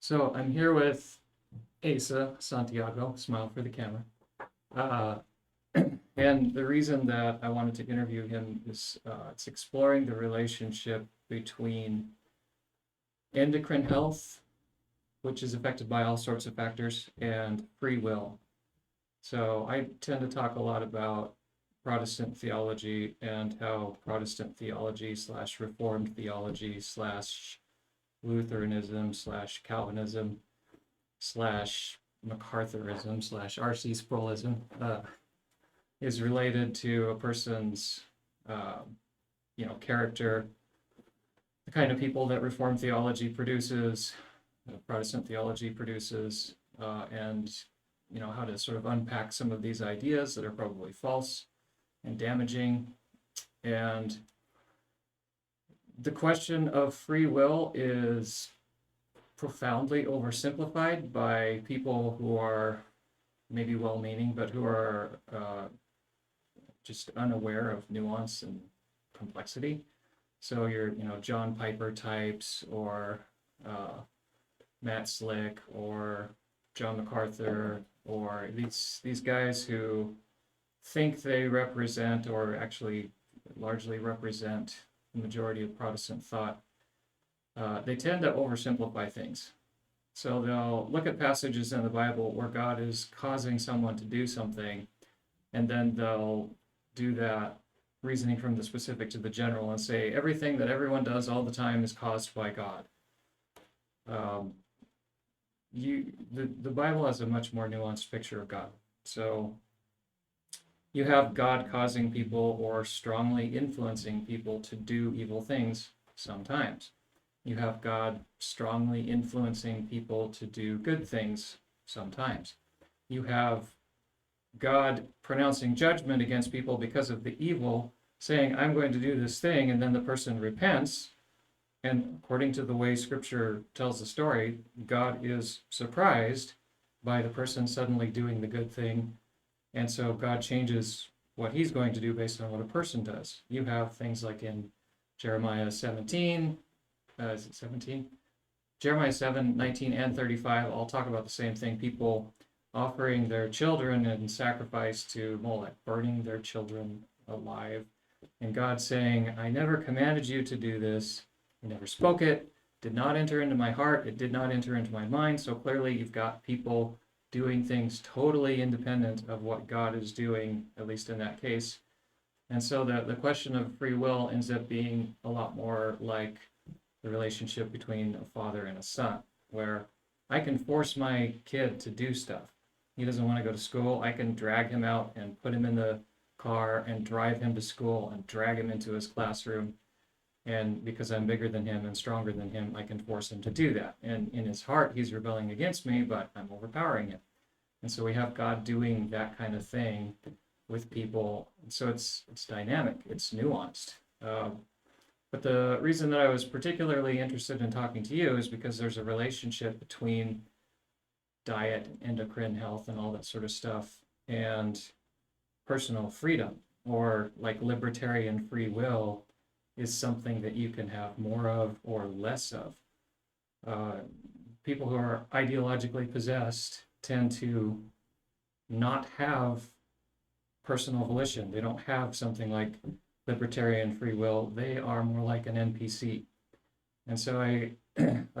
So I'm here with Asa Santiago, smile for the camera. Uh, and the reason that I wanted to interview him is it's exploring the relationship between endocrine health, which is affected by all sorts of factors, and free will. So I tend to talk a lot about Protestant theology and how Protestant theology slash Reformed theology slash Lutheranism slash Calvinism slash MacArthurism slash R.C. Sproullism is related to a person's, uh, character, the kind of people that Reformed theology produces, Protestant theology produces, and how to sort of unpack some of these ideas that are probably false and damaging. And the question of free will is profoundly oversimplified by people who are maybe well-meaning, but who are just unaware of nuance and complexity. So your, John Piper types, or Matt Slick, or John MacArthur, or these guys who think they represent, or actually largely represent, the majority of Protestant thought. They tend to oversimplify things. So they'll look at passages in the Bible where God is causing someone to do something, and then they'll do that reasoning from the specific to the general and say everything that everyone does all the time is caused by God. The Bible has a much more nuanced picture of God. So you have God causing people or strongly influencing people to do evil things sometimes. You have God strongly influencing people to do good things sometimes. You have God pronouncing judgment against people because of the evil, saying, I'm going to do this thing, and then the person repents. And according to the way Scripture tells the story, God is surprised by the person suddenly doing the good thing. And so God changes what he's going to do based on what a person does. You have things like in Jeremiah 17, is it 17? Jeremiah 7, 19, and 35 all talk about the same thing. People offering their children in sacrifice to Molech, burning their children alive. And God saying, I never commanded you to do this. I never spoke it. Did not enter into my heart. It did not enter into my mind. So clearly you've got people doing things totally independent of what God is doing, at least in that case. And so the question of free will ends up being a lot more like the relationship between a father and a son, where I can force my kid to do stuff. He doesn't want to go to school. I can drag him out and put him in the car and drive him to school and drag him into his classroom. And because I'm bigger than him and stronger than him, I can force him to do that. And in his heart, he's rebelling against me, but I'm overpowering him. And so we have God doing that kind of thing with people. So it's dynamic, it's nuanced. But the reason that I was particularly interested in talking to you is because there's a relationship between diet, endocrine health, and all that sort of stuff, and personal freedom, or like libertarian free will is something that you can have more of or less of. People who are ideologically possessed tend to not have personal volition. They don't have something like libertarian free will. They are more like an NPC. And so I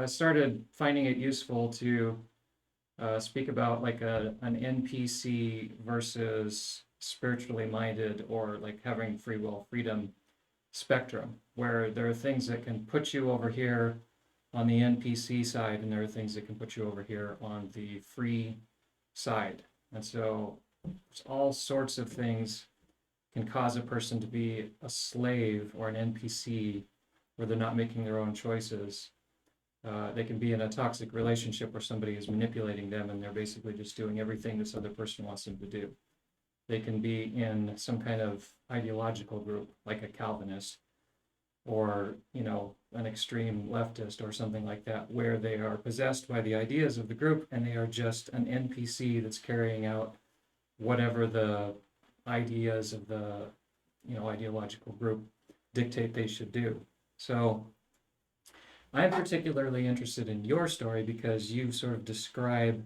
started finding it useful to speak about like an NPC versus spiritually minded, or like having free will freedom spectrum, where there are things that can put you over here on the NPC side, and there are things that can put you over here on the free side. And so there's all sorts of things can cause a person to be a slave or an NPC, where they're not making their own choices. They can be in a toxic relationship where somebody is manipulating them and they're basically just doing everything this other person wants them to do. They can be in some kind of ideological group, like a Calvinist, or an extreme leftist or something like that, where they are possessed by the ideas of the group and they are just an NPC that's carrying out whatever the ideas of the ideological group dictate they should do. So I'm particularly interested in your story because you sort of describe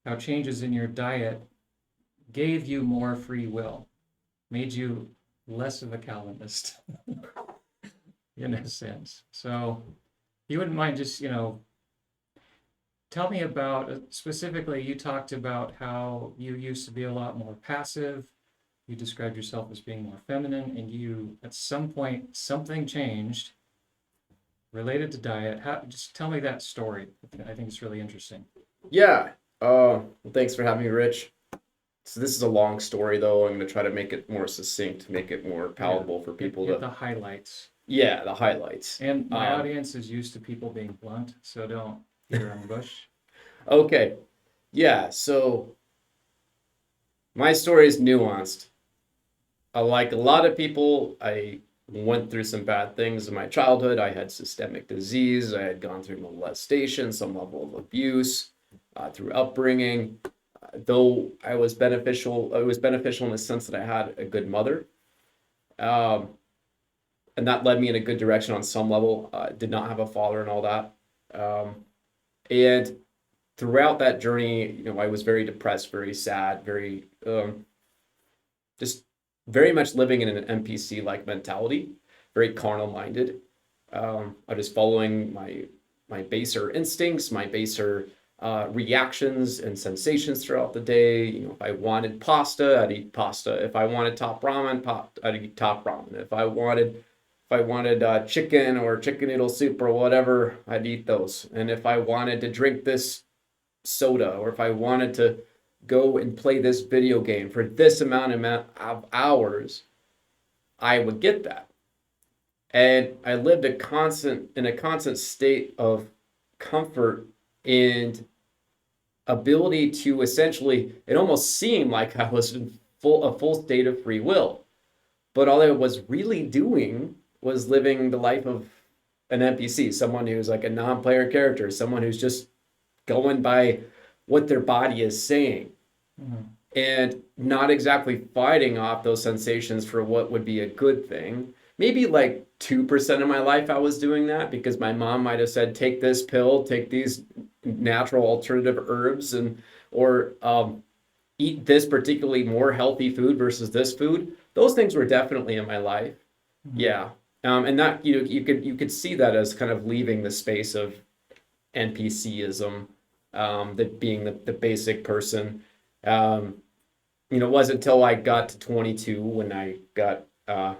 how changes in your diet gave you more free will, made you less of a Calvinist in a sense. So you wouldn't mind just, tell me about, specifically, you talked about how you used to be a lot more passive. You described yourself as being more feminine, and you, at some point, something changed related to diet. Just tell me that story. I think it's really interesting. Yeah. Thanks for having me, Rich. So this is a long story, though. I'm going to try to make it more succinct, make it more palatable for people Hit to. the highlights. Yeah, the highlights. And my audience is used to people being blunt, so don't beat around the bush. Okay. Yeah. So my story is nuanced. Like a lot of people, I went through some bad things in my childhood. I had systemic disease. I had gone through molestation, some level of abuse through upbringing. Though I was beneficial, it was beneficial in the sense that I had a good mother, um, and that led me in a good direction on some level. Did not have a father and all that, and throughout that journey, I was very depressed, very sad, very just very much living in an NPC like mentality, very carnal minded. I was following my baser instincts, my baser reactions and sensations throughout the day. If I wanted pasta, I'd eat pasta. If I wanted top ramen, I'd eat top ramen. If I wanted chicken or chicken noodle soup or whatever, I'd eat those. And if I wanted to drink this soda, or if I wanted to go and play this video game for this amount of hours, I would get that. And I lived in a constant state of comfort and ability to essentially, it almost seemed like I was in a full state of free will. But all I was really doing was living the life of an NPC, someone who's like a non-player character, someone who's just going by what their body is saying, and not exactly fighting off those sensations for what would be a good thing. Maybe like 2% of my life I was doing that because my mom might have said, take this pill, take these natural alternative herbs, or eat this particularly more healthy food versus this food. Those things were definitely in my life. Yeah. And that you could see that as kind of leaving the space of NPCism, that being the basic person. It wasn't until I got to 22 when I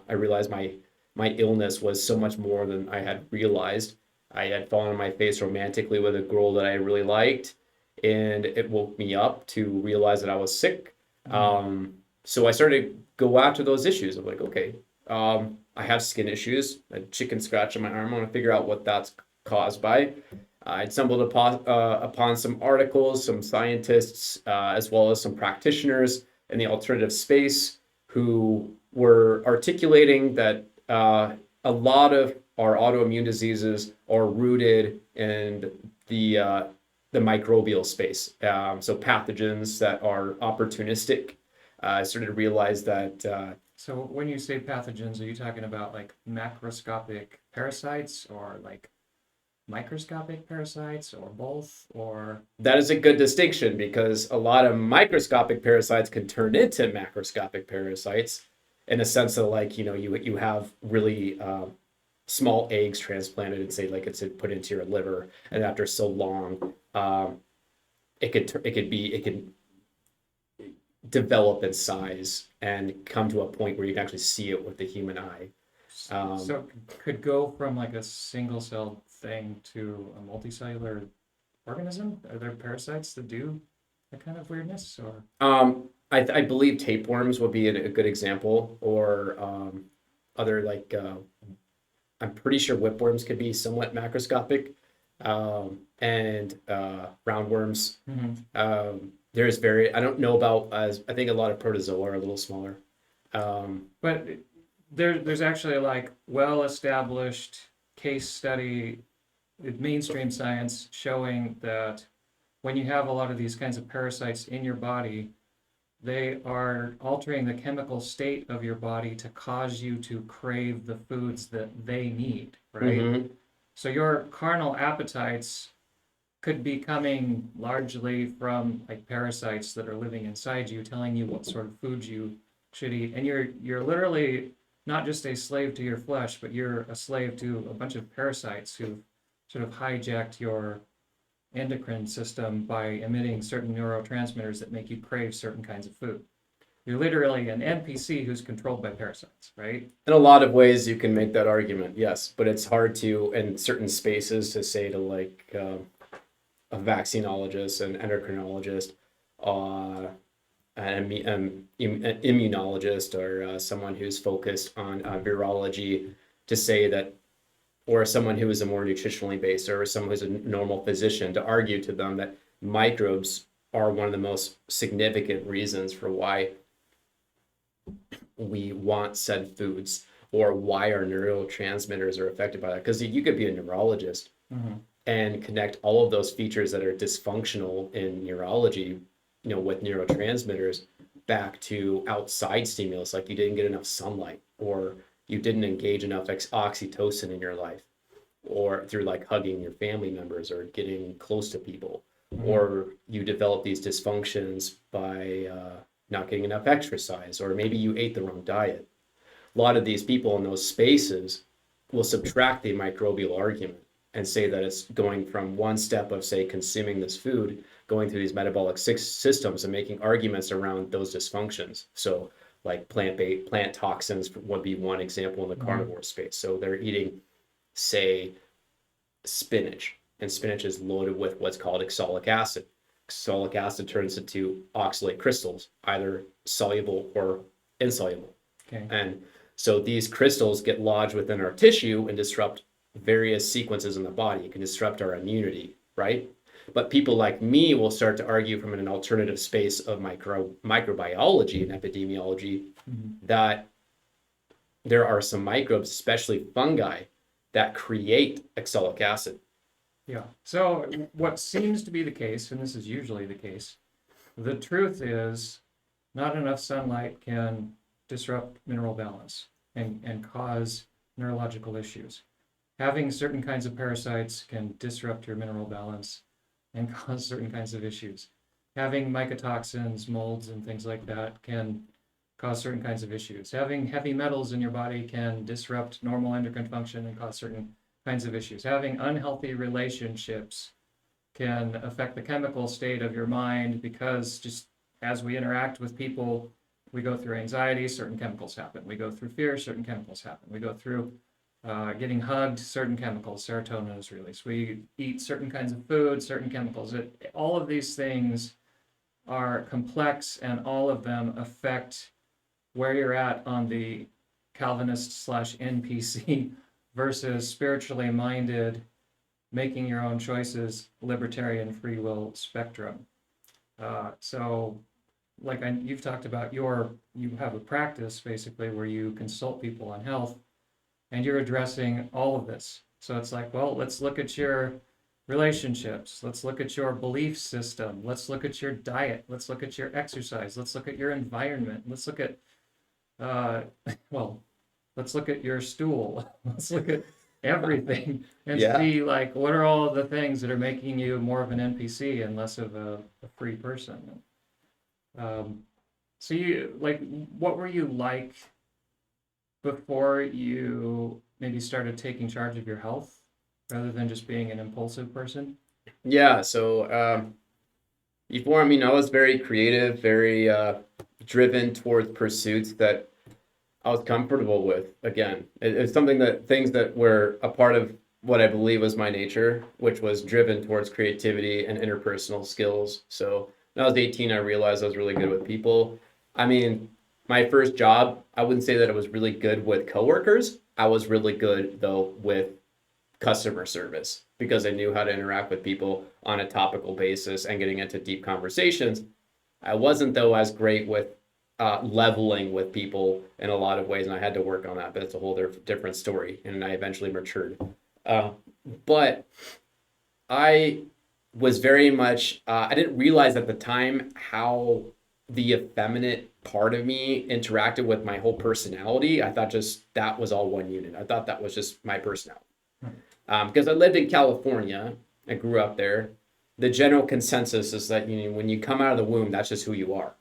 realized my illness was so much more than I had realized. I had fallen on my face romantically with a girl that I really liked, and it woke me up to realize that I was sick. So I started to go after those issues of like, okay, I have skin issues, a chicken scratch on my arm. I want to figure out what that's caused by. I stumbled upon some articles, some scientists, as well as some practitioners in the alternative space who were articulating that a lot of our autoimmune diseases are rooted in the microbial space. So pathogens that are opportunistic. I started to realize that. So when you say pathogens, are you talking about like macroscopic parasites or like microscopic parasites or both, or? That is a good distinction because a lot of microscopic parasites can turn into macroscopic parasites in a sense of like, you have really small eggs transplanted and say like it's put into your liver, and after so long, it can develop in size and come to a point where you can actually see it with the human eye. So it could go from like a single cell thing to a multicellular organism? Are there parasites that do that kind of weirdness, or? I believe tapeworms would be a good example, or other like I'm pretty sure whipworms could be somewhat macroscopic, and roundworms. There's I don't know about, as I think a lot of protozoa are a little smaller. But there's actually like well-established case study in mainstream science showing that when you have a lot of these kinds of parasites in your body, they are altering the chemical state of your body to cause you to crave the foods that they need, right? So your carnal appetites could be coming largely from like parasites that are living inside you, telling you what sort of food you should eat. And you're literally not just a slave to your flesh, but you're a slave to a bunch of parasites who sort of hijacked your endocrine system by emitting certain neurotransmitters that make you crave certain kinds of food. You're literally an NPC who's controlled by parasites, right? In a lot of ways, you can make that argument, yes, but it's hard to, in certain spaces, to say to like a vaccinologist, an endocrinologist, an immunologist, or someone who's focused on virology, to say that, or someone who is a more nutritionally based, or someone who's a normal physician, to argue to them that microbes are one of the most significant reasons for why we want said foods, or why our neurotransmitters are affected by that. Because you could be a neurologist and connect all of those features that are dysfunctional in neurology, with neurotransmitters, back to outside stimulus, like you didn't get enough sunlight, or you didn't engage enough oxytocin in your life, or through like hugging your family members or getting close to people, or you develop these dysfunctions by not getting enough exercise, or maybe you ate the wrong diet. A lot of these people in those spaces will subtract the microbial argument and say that it's going from one step of, say, consuming this food, going through these metabolic systems and making arguments around those dysfunctions. So like plant toxins would be one example in the carnivore space. So they're eating, say, spinach, and spinach is loaded with what's called oxalic acid. Oxalic acid turns into oxalate crystals, either soluble or insoluble. Okay. And so these crystals get lodged within our tissue and disrupt various sequences in the body. It can disrupt our immunity, right? But people like me will start to argue from an alternative space of microbiology and epidemiology that there are some microbes, especially fungi, that create oxalic acid. Yeah. So what seems to be the case, and this is usually the case, the truth is not enough sunlight can disrupt mineral balance and cause neurological issues. Having certain kinds of parasites can disrupt your mineral balance and cause certain kinds of issues. Having mycotoxins, molds, and things like that can cause certain kinds of issues. Having heavy metals in your body can disrupt normal endocrine function and cause certain kinds of issues. Having unhealthy relationships can affect the chemical state of your mind, because just as we interact with people, we go through anxiety, certain chemicals happen. We go through fear, certain chemicals happen. We go through getting hugged, certain chemicals, serotonin is released. We eat certain kinds of food, certain chemicals. All of these things are complex, and all of them affect where you're at on the Calvinist / NPC versus spiritually minded, making your own choices, libertarian free will spectrum. So like you've talked about, you have a practice basically where you consult people on health, and you're addressing all of this. So it's like, well, let's look at your relationships. Let's look at your belief system. Let's look at your diet. Let's look at your exercise. Let's look at your environment. Let's look at, let's look at your stool. Let's look at everything and see like, what are all of the things that are making you more of an NPC and less of a free person? So you, like, what were you like before you maybe started taking charge of your health rather than just being an impulsive person? Yeah, so before, I was very creative, very driven towards pursuits that I was comfortable with. Again, it's something things that were a part of what I believe was my nature, which was driven towards creativity and interpersonal skills. So when I was 18, I realized I was really good with people. My first job, I wouldn't say that I was really good with coworkers. I was really good, though, with customer service, because I knew how to interact with people on a topical basis and getting into deep conversations. I wasn't, though, as great with leveling with people in a lot of ways, and I had to work on that, but it's a whole different story, and I eventually matured. But I was very much, I didn't realize at the time how the effeminate part of me interacted with my whole personality. I thought just that was all one unit. I thought that was just my personality. Because I lived in California, I grew up there. The general consensus is that when you come out of the womb, that's just who you are.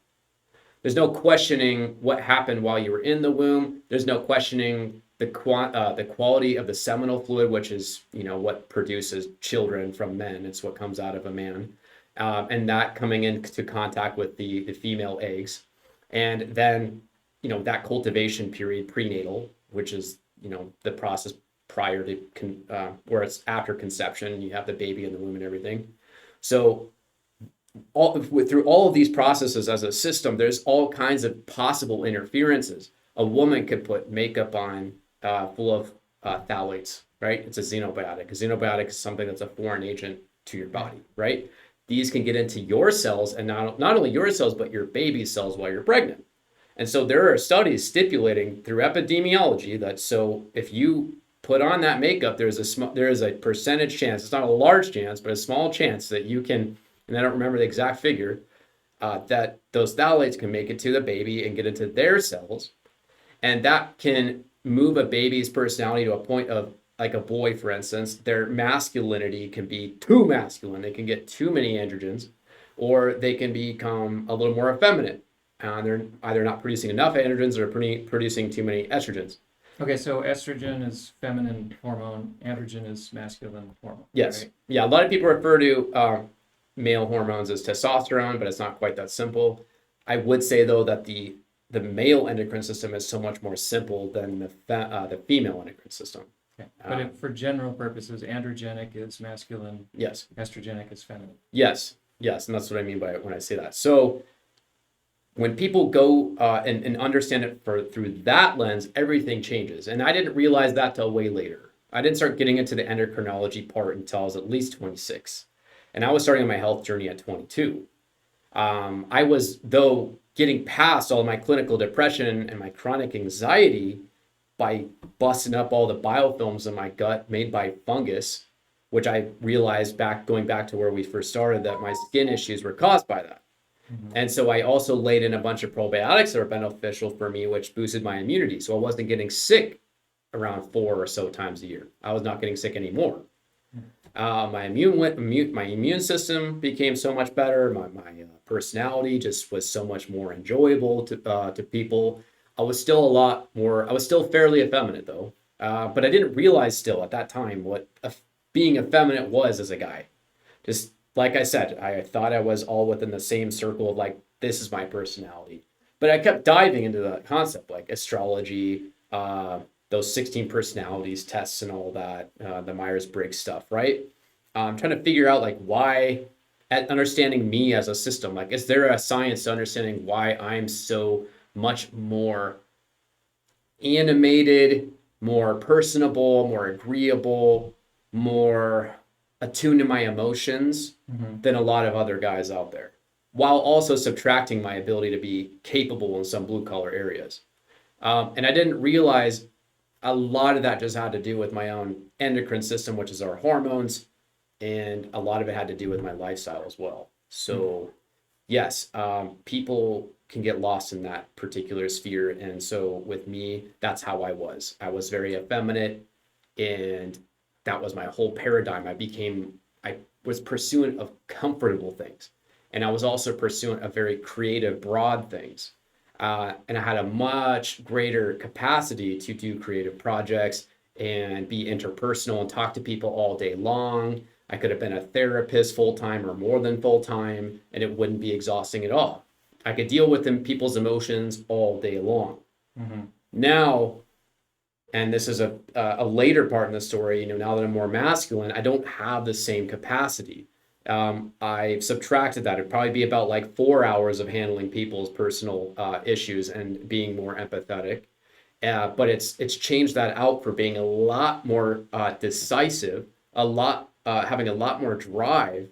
There's no questioning what happened while you were in the womb. There's no questioning the quality of the seminal fluid, which is what produces children from men. It's what comes out of a man, and that coming into contact with the female eggs, and then that cultivation period prenatal, which is the process prior to where it's after conception. You have the baby in the womb and everything. So through all of these processes as a system, there's all kinds of possible interferences. A woman could put makeup on full of phthalates, right? It's a xenobiotic. A xenobiotic is something that's a foreign agent to your body, right? These can get into your cells, and not only your cells, but your baby's cells while you're pregnant. And so there are studies stipulating through epidemiology that if you put on that makeup, there is a percentage chance, it's not a large chance, but a small chance that you can, and I don't remember the exact figure, that those phthalates can make it to the baby and get into their cells. And that can move a baby's personality to a point of, like a boy, for instance, their masculinity can be too masculine. They can get too many androgens, or they can become a little more effeminate. They're either not producing enough androgens or producing too many estrogens. Okay, so estrogen is feminine hormone, androgen is masculine hormone. Yes. Right? Yeah, a lot of people refer to male hormones as testosterone, but it's not quite that simple. I would say, though, that the male endocrine system is so much more simple than the female endocrine system. Okay. But for general purposes, androgenic is masculine. Yes. Estrogenic is feminine. Yes. And that's what I mean by it when I say that. So when people go and understand it through that lens, everything changes. And I didn't realize that till way later. I didn't start getting into the endocrinology part until I was at least 26. And I was starting on my health journey at 22. I was, though, getting past all my clinical depression and my chronic anxiety by busting up all the biofilms in my gut made by fungus, which I realized going back to where we first started, that my skin issues were caused by that. Mm-hmm. And so I also laid in a bunch of probiotics that were beneficial for me, which boosted my immunity. So I wasn't getting sick around 4 or so times a year. I was not getting sick anymore. My immune system became so much better. My personality just was so much more enjoyable to people. I was still fairly effeminate, though. But I didn't realize still at that time what being effeminate was as a guy. Just like I said, I thought I was all within the same circle of like, this is my personality. But I kept diving into the concept, like astrology, those 16 personalities tests and all that, the Myers-Briggs stuff, right? I'm trying to figure out like why, at understanding me as a system, like is there a science to understanding why I'm so much more animated, more personable, more agreeable, more attuned to my emotions than a lot of other guys out there, while also subtracting my ability to be capable in some blue-collar areas. And I didn't realize a lot of that just had to do with my own endocrine system, which is our hormones, and a lot of it had to do with my lifestyle as well. So yes, people can get lost in that particular sphere. And so with me, that's how I was. I was very effeminate, and that was my whole paradigm. I was pursuant of comfortable things. And I was also pursuant of very creative, broad things. And I had a much greater capacity to do creative projects and be interpersonal and talk to people all day long. I could have been a therapist full-time or more than full-time, and it wouldn't be exhausting at all. I could deal with people's emotions all day long. Now, and this is a later part in the story, now that I'm more masculine, I don't have the same capacity. I've subtracted that. It'd probably be about like 4 hours of handling people's personal issues and being more empathetic. But it's changed that out for being a lot more decisive, having a lot more drive.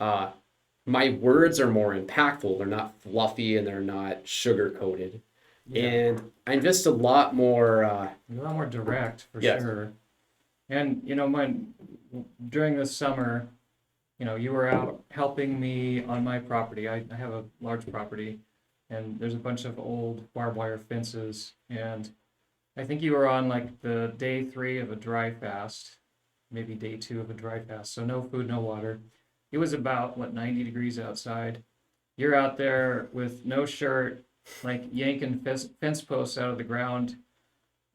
My words are more impactful. They're not fluffy and they're not sugar-coated. Yeah. And I'm just a lot more direct, for sure. And during this summer, you were out helping me on my property. I have a large property, and there's a bunch of old barbed wire fences. And I think you were on like the day 3 of a dry fast. maybe day 2 of a dry fast. So no food, no water. It was about, 90 degrees outside. You're out there with no shirt, like yanking fence posts out of the ground.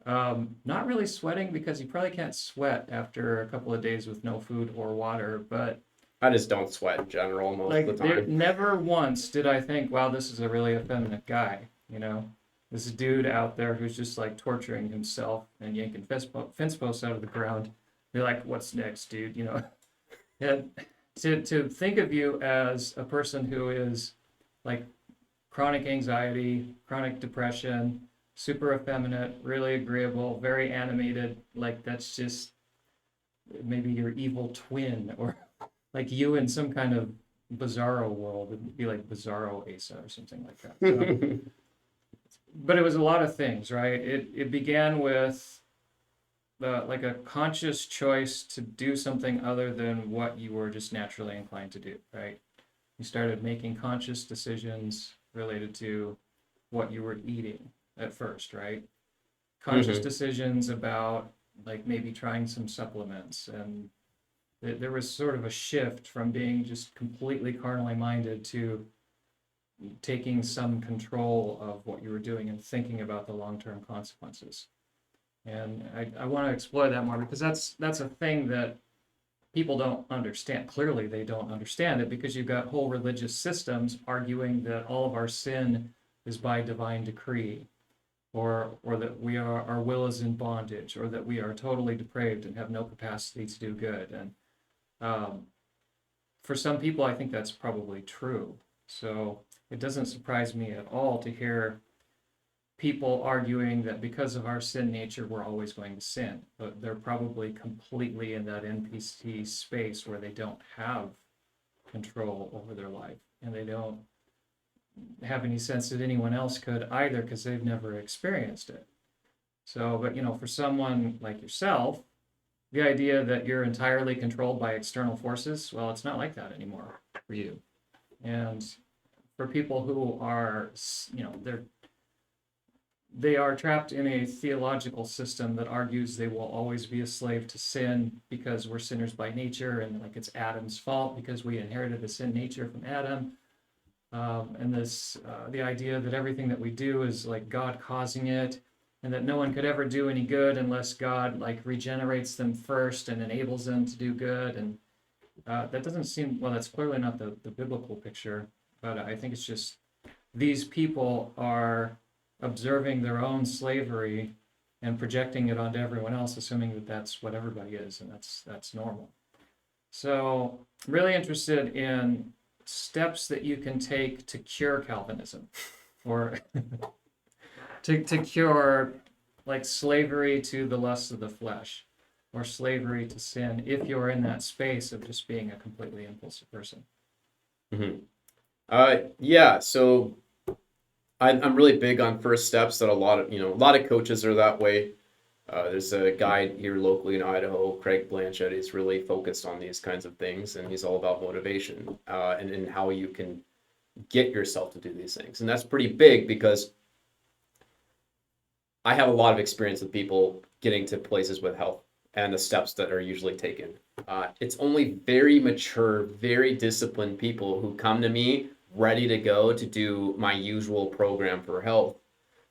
Not really sweating because you probably can't sweat after a couple of days with no food or water, but I just don't sweat in general most of like the there time. never once did I think, wow, this is a really effeminate guy, you know? This dude out there who's just like torturing himself and yanking fence posts out of the ground. You're like, what's next, dude? You know? And to think of you as a person who is like chronic anxiety, chronic depression, super effeminate, really agreeable, very animated, like that's just maybe your evil twin, or like you in some kind of bizarro world. It'd be like Bizarro Asa or something like that. So, but it was a lot of things, right? It began with like a conscious choice to do something other than what you were just naturally inclined to do, right? You started making conscious decisions related to what you were eating at first, right? Conscious Hmm. decisions about like maybe trying some supplements, and there was sort of a shift from being just completely carnally minded to taking some control of what you were doing and thinking about the long-term consequences. And I want to explore that more because that's a thing that people don't understand. Clearly, they don't understand it because you've got whole religious systems arguing that all of our sin is by divine decree, or that we are our will is in bondage, or that we are totally depraved and have no capacity to do good. And for some people, I think that's probably true. So it doesn't surprise me at all to hear people arguing that because of our sin nature, we're always going to sin. But they're probably completely in that NPC space where they don't have control over their life, and they don't have any sense that anyone else could either because they've never experienced it. So, but for someone like yourself, the idea that you're entirely controlled by external forces, well, it's not like that anymore for you. And for people who are, they are trapped in a theological system that argues they will always be a slave to sin because we're sinners by nature, and like it's Adam's fault because we inherited the sin nature from Adam. And this, the idea that everything that we do is like God causing it, and that no one could ever do any good unless God like regenerates them first and enables them to do good. And that doesn't seem, well, that's clearly not the biblical picture, but I think it's just these people are observing their own slavery and projecting it onto everyone else, assuming that that's what everybody is, and that's normal. So I'm really interested in steps that you can take to cure Calvinism, or to cure like slavery to the lusts of the flesh, or slavery to sin, if you're in that space of just being a completely impulsive person. Hmm. Yeah, so I'm really big on first steps. That a lot of coaches are that way. There's a guy here locally in Idaho, Craig Blanchett. He's really focused on these kinds of things, and he's all about motivation and how you can get yourself to do these things. And that's pretty big because I have a lot of experience with people getting to places with health and the steps that are usually taken. It's only very mature, very disciplined people who come to me ready to go to do my usual program for health.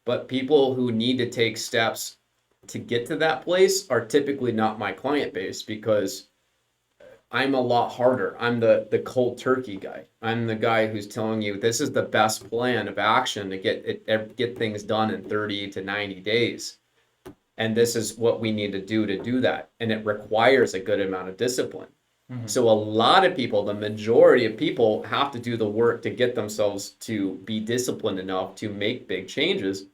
But people who need to take steps to get to that place are typically not my client base because I'm a lot harder. I'm the cold turkey guy. I'm the guy who's telling you this is the best plan of action to get things done in 30 to 90 days. And this is what we need to do that. And it requires a good amount of discipline. Mm-hmm. So a lot of people, the majority of people, have to do the work to get themselves to be disciplined enough to make big changes.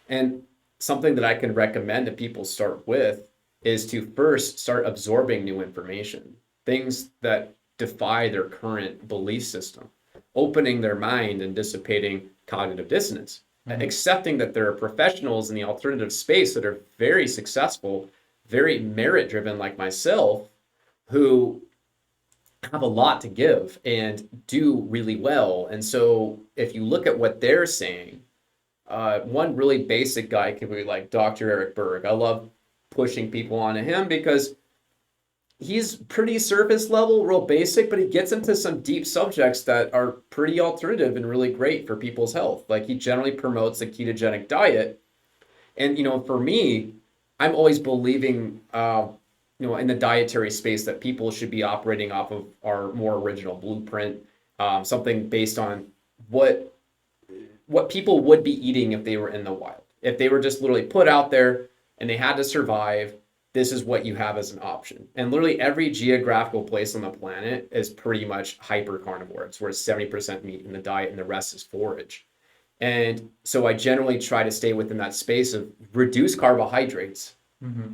And something that I can recommend that people start with is to first start absorbing new information, things that defy their current belief system, opening their mind and dissipating cognitive dissonance, accepting that there are professionals in the alternative space that are very successful, very merit driven like myself, who have a lot to give and do really well. And so if you look at what they're saying, one really basic guy could be like Dr. Eric Berg. I love pushing people onto him because he's pretty surface level, real basic, but he gets into some deep subjects that are pretty alternative and really great for people's health. Like he generally promotes a ketogenic diet. And, for me, I'm always believing, in the dietary space that people should be operating off of our more original blueprint, something based on what people would be eating if they were in the wild. If they were just literally put out there and they had to survive, this is what you have as an option. And literally every geographical place on the planet is pretty much hyper carnivore. It's where it's 70% meat in the diet and the rest is forage. And so I generally try to stay within that space of reduce carbohydrates.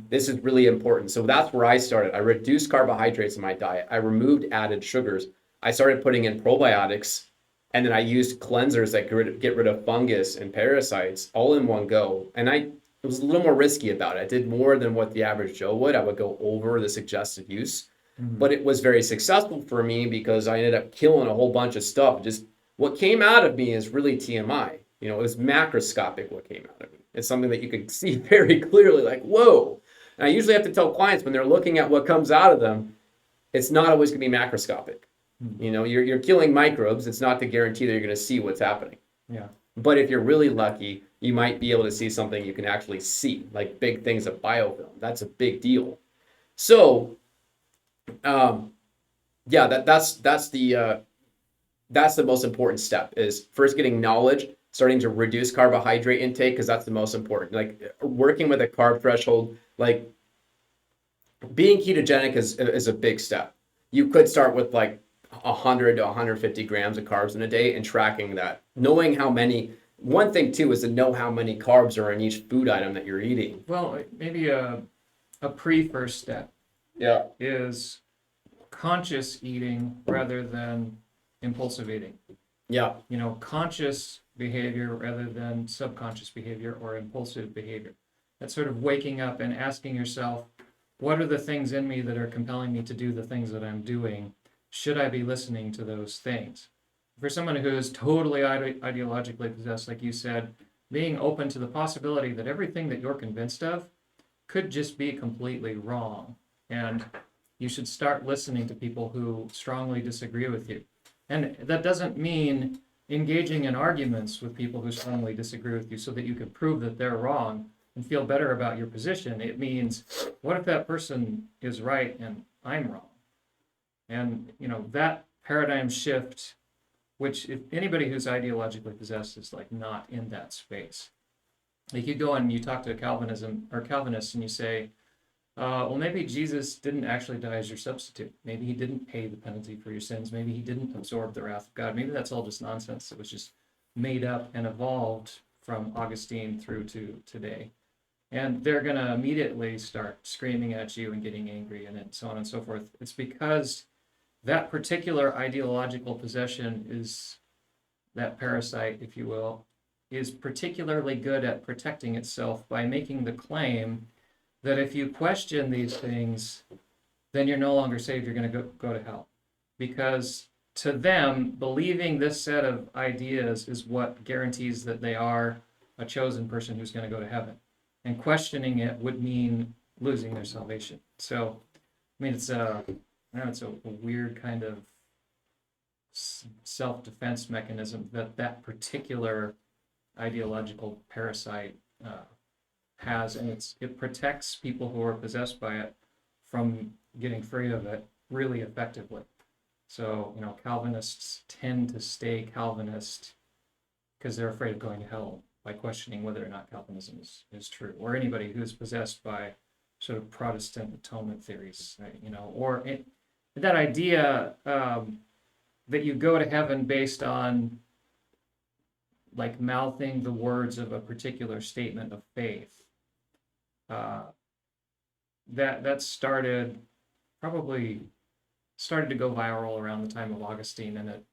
This is really important. So that's where I started. I reduced carbohydrates in my diet. I removed added sugars. I started putting in probiotics, and then I used cleansers that get rid of fungus and parasites all in one go. And I was a little more risky about it. I did more than what the average Joe would. I would go over the suggested use, but it was very successful for me because I ended up killing a whole bunch of stuff. Just what came out of me is really TMI. It was macroscopic what came out of me. It's something that you could see very clearly, like, whoa. And I usually have to tell clients when they're looking at what comes out of them, it's not always going to be macroscopic. You're killing microbes. It's not to guarantee that you're going to see what's happening. Yeah. But if you're really lucky, you might be able to see something you can actually see, like big things of biofilm. That's a big deal. So, that's the most important step is first getting knowledge, starting to reduce carbohydrate intake because that's the most important. Like working with a carb threshold, like being ketogenic is a big step. You could start with like 100 to 150 grams of carbs in a day and tracking that. Knowing how many, one thing too is to know how many carbs are in each food item that you're eating. Well, maybe a first step is conscious eating rather than impulsive eating. Yeah. Conscious behavior rather than subconscious behavior or impulsive behavior. That's sort of waking up and asking yourself, what are the things in me that are compelling me to do the things that I'm doing? Should I be listening to those things? For someone who is totally ideologically possessed, like you said, being open to the possibility that everything that you're convinced of could just be completely wrong. And you should start listening to people who strongly disagree with you. And that doesn't mean engaging in arguments with people who strongly disagree with you so that you can prove that they're wrong and feel better about your position. It means, what if that person is right and I'm wrong? And, that paradigm shift, which if anybody who's ideologically possessed is like not in that space. Like you go and you talk to Calvinism or Calvinists and you say, well, maybe Jesus didn't actually die as your substitute. Maybe he didn't pay the penalty for your sins. Maybe he didn't absorb the wrath of God. Maybe that's all just nonsense. It was just made up and evolved from Augustine through to today. And they're going to immediately start screaming at you and getting angry and so on and so forth. It's because that particular ideological possession is, that parasite, if you will, is particularly good at protecting itself by making the claim that if you question these things, then you're no longer saved, you're going to go to hell. Because to them, believing this set of ideas is what guarantees that they are a chosen person who's going to go to heaven. And questioning it would mean losing their salvation. So, it's a weird kind of self-defense mechanism that particular ideological parasite has, and it protects people who are possessed by it from getting free of it really effectively. So, Calvinists tend to stay Calvinist because they're afraid of going to hell by questioning whether or not Calvinism is true, or anybody who's possessed by sort of Protestant atonement theories, right? Or that idea that you go to heaven based on like mouthing the words of a particular statement of faith. That started to go viral around the time of Augustine, and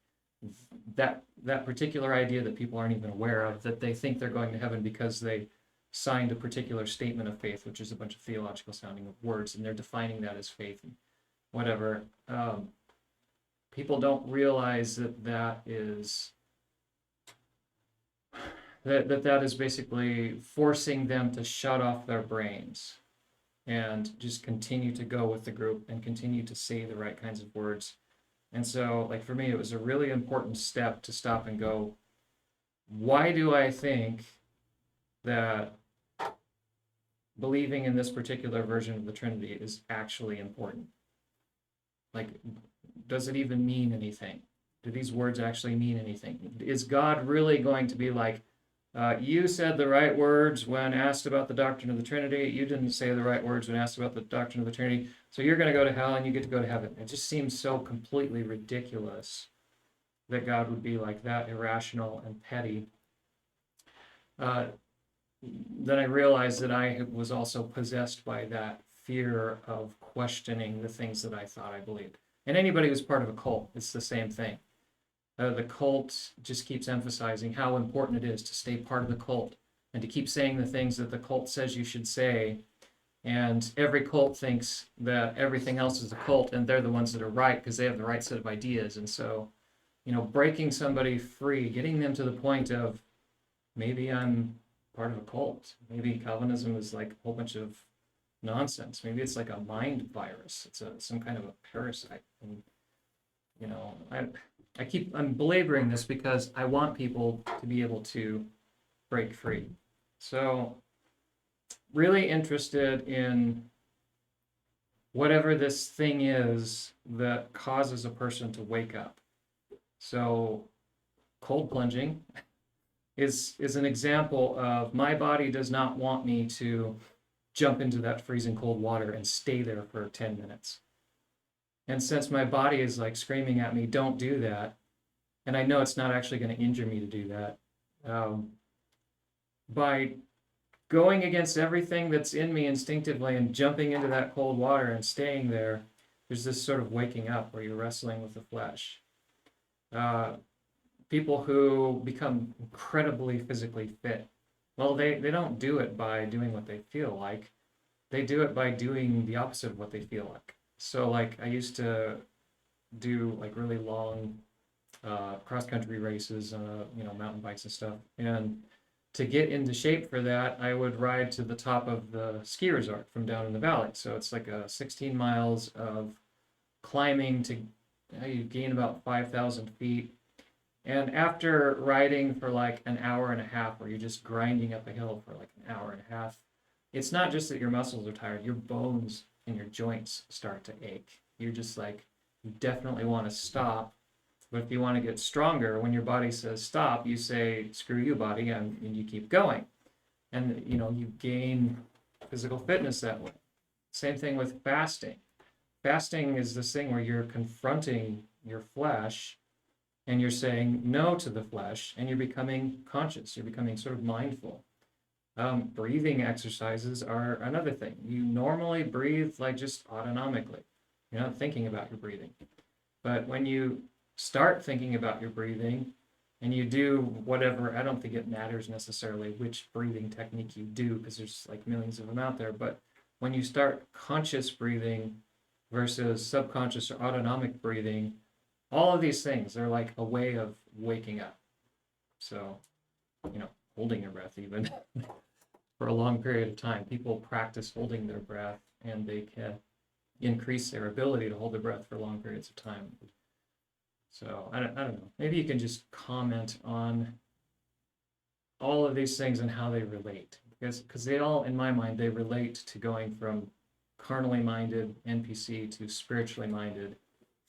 that particular idea that people aren't even aware of, that they think they're going to heaven because they signed a particular statement of faith, which is a bunch of theological sounding of words, and they're defining that as faith and whatever. People don't realize that is basically forcing them to shut off their brains and just continue to go with the group and continue to say the right kinds of words. And so, like for me, it was a really important step to stop and go, why do I think that believing in this particular version of the Trinity is actually important? Like, does it even mean anything? Do these words actually mean anything? Is God really going to be like, you said the right words when asked about the doctrine of the Trinity. You didn't say the right words when asked about the doctrine of the Trinity. So you're going to go to hell and you get to go to heaven. It just seems so completely ridiculous that God would be like that, irrational and petty. Then I realized that I was also possessed by that fear of questioning the things that I thought I believed. And anybody who's part of a cult, it's the same thing. The cult just keeps emphasizing how important it is to stay part of the cult and to keep saying the things that the cult says you should say. And every cult thinks that everything else is a cult and they're the ones that are right because they have the right set of ideas. And so, breaking somebody free, getting them to the point of maybe I'm part of a cult. Maybe Calvinism is like a whole bunch of nonsense. Maybe it's like a mind virus. It's some kind of a parasite. And, I'm belaboring this because I want people to be able to break free. So, really interested in whatever this thing is that causes a person to wake up. So, cold plunging is an example of my body does not want me to jump into that freezing cold water and stay there for 10 minutes. And since my body is like screaming at me, don't do that, and I know it's not actually going to injure me to do that, by going against everything that's in me instinctively and jumping into that cold water and staying there, there's this sort of waking up where you're wrestling with the flesh. People who become incredibly physically fit, well, they don't do it by doing what they feel like. They do it by doing the opposite of what they feel like. So, like, I used to do like really long cross-country races, mountain bikes and stuff. And to get into shape for that, I would ride to the top of the ski resort from down in the valley. So it's like 16 miles of climbing to, you gain about 5,000 feet. And after riding for like an hour and a half, where you're just grinding up a hill for like an hour and a half, it's not just that your muscles are tired, your bones and your joints start to ache. You're just like, you definitely want to stop. But if you want to get stronger, when your body says stop, you say, screw you, body, and you keep going. And, you gain physical fitness that way. Same thing with fasting. Fasting is this thing where you're confronting your flesh and you're saying no to the flesh and you're becoming conscious. You're becoming sort of mindful. Breathing exercises are another thing. You normally breathe like just autonomically. You're not thinking about your breathing. But when you start thinking about your breathing and you do whatever, I don't think it matters necessarily which breathing technique you do because there's like millions of them out there. But when you start conscious breathing versus subconscious or autonomic breathing, all of these things are like a way of waking up. So, holding your breath even for a long period of time. People practice holding their breath and they can increase their ability to hold their breath for long periods of time. So I don't know. Maybe you can just comment on all of these things and how they relate, because they all, in my mind, they relate to going from carnally minded NPC to spiritually minded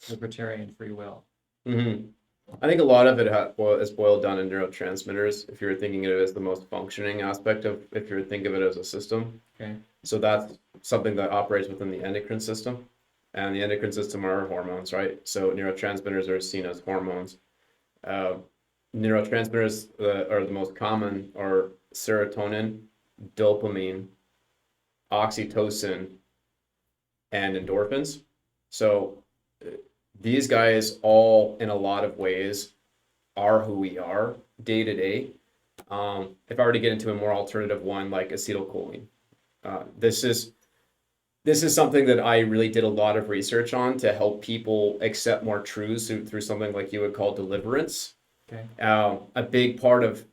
libertarian free will. Mm-hmm. I think a lot of it is boiled down in neurotransmitters. If you're thinking of it as the most functioning aspect of, if you think of it as a system. Okay. So that's something that operates within the endocrine system. And the endocrine system are hormones, right? So neurotransmitters are seen as hormones. Neurotransmitters are the most common are serotonin, dopamine, oxytocin, and endorphins. So these guys all, in a lot of ways, are who we are day to day. If I were to get into a more alternative one, like acetylcholine, this is something that I really did a lot of research on to help people accept more truths through something like you would call deliverance. Okay. A big part of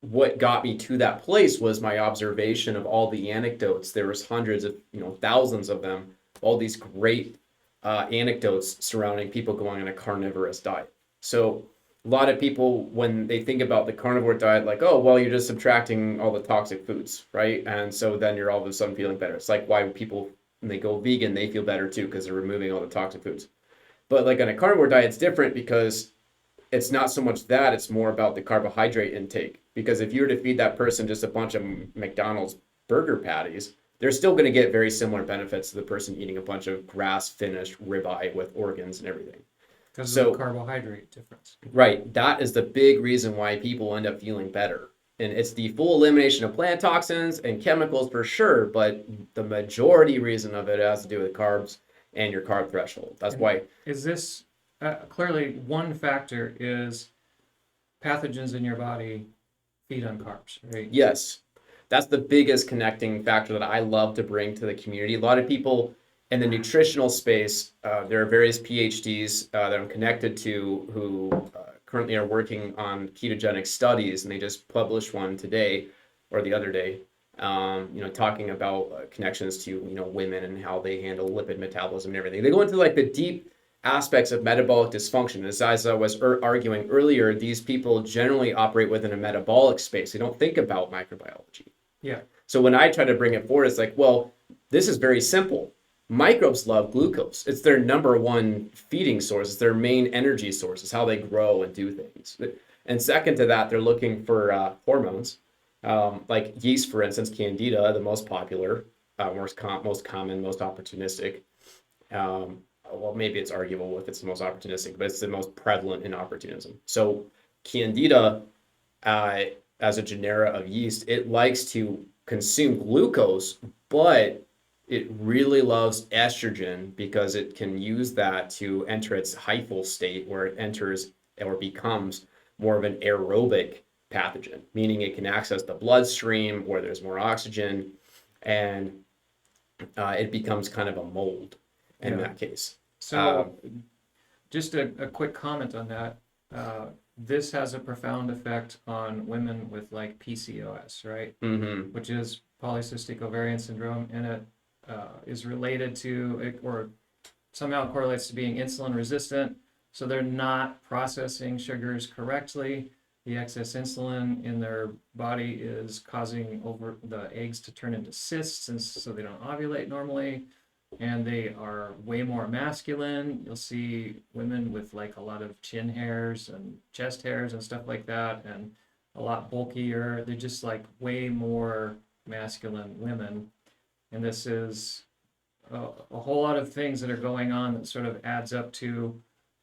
what got me to that place was my observation of all the anecdotes. There was hundreds of, thousands of them, all these great anecdotes surrounding people going on a carnivorous diet. So a lot of people, when they think about the carnivore diet, like, oh, well, you're just subtracting all the toxic foods, right? And so then you're all of a sudden feeling better. It's like why people, when they go vegan, they feel better too, because they're removing all the toxic foods. But like on a carnivore diet, it's different because it's not so much that, it's more about the carbohydrate intake. Because if you were to feed that person just a bunch of McDonald's burger patties, they're still going to get very similar benefits to the person eating a bunch of grass-finished ribeye with organs and everything. Because of the carbohydrate difference. Right. That is the big reason why people end up feeling better. And it's the full elimination of plant toxins and chemicals for sure, but the majority reason of it has to do with carbs and your carb threshold. That's why. Is this clearly one factor is pathogens in your body feed on carbs, right? Yes. That's the biggest connecting factor that I love to bring to the community. A lot of people in the nutritional space, there are various PhDs that I'm connected to who currently are working on ketogenic studies, and they just published one today or the other day, talking about connections to women and how they handle lipid metabolism and everything. They go into like the deep aspects of metabolic dysfunction. As I was arguing earlier, these people generally operate within a metabolic space. They don't think about microbiology. Yeah. So when I try to bring it forward, it's like, well, this is very simple. Microbes love glucose. It's their number one feeding source. It's their main energy source. It's how they grow and do things. And second to that, they're looking for hormones, like yeast, for instance, candida, the most popular, most common, most opportunistic. Well, maybe it's arguable if it's the most opportunistic, but it's the most prevalent in opportunism. So candida, as a genera of yeast, it likes to consume glucose, but it really loves estrogen because it can use that to enter its hyphal state, where it enters or becomes more of an aerobic pathogen, meaning it can access the bloodstream where there's more oxygen, and it becomes kind of a mold in that case. So just a quick comment on that. This has a profound effect on women with like PCOS, right? Mm-hmm. Which is polycystic ovarian syndrome, and it is related to, or somehow correlates to being insulin resistant. So they're not processing sugars correctly. The excess insulin in their body is causing the eggs to turn into cysts, and so they don't ovulate normally. And they are way more masculine. You'll see women with like a lot of chin hairs and chest hairs and stuff like that, and a lot bulkier. They're just like way more masculine women. And this is a whole lot of things that are going on that sort of adds up to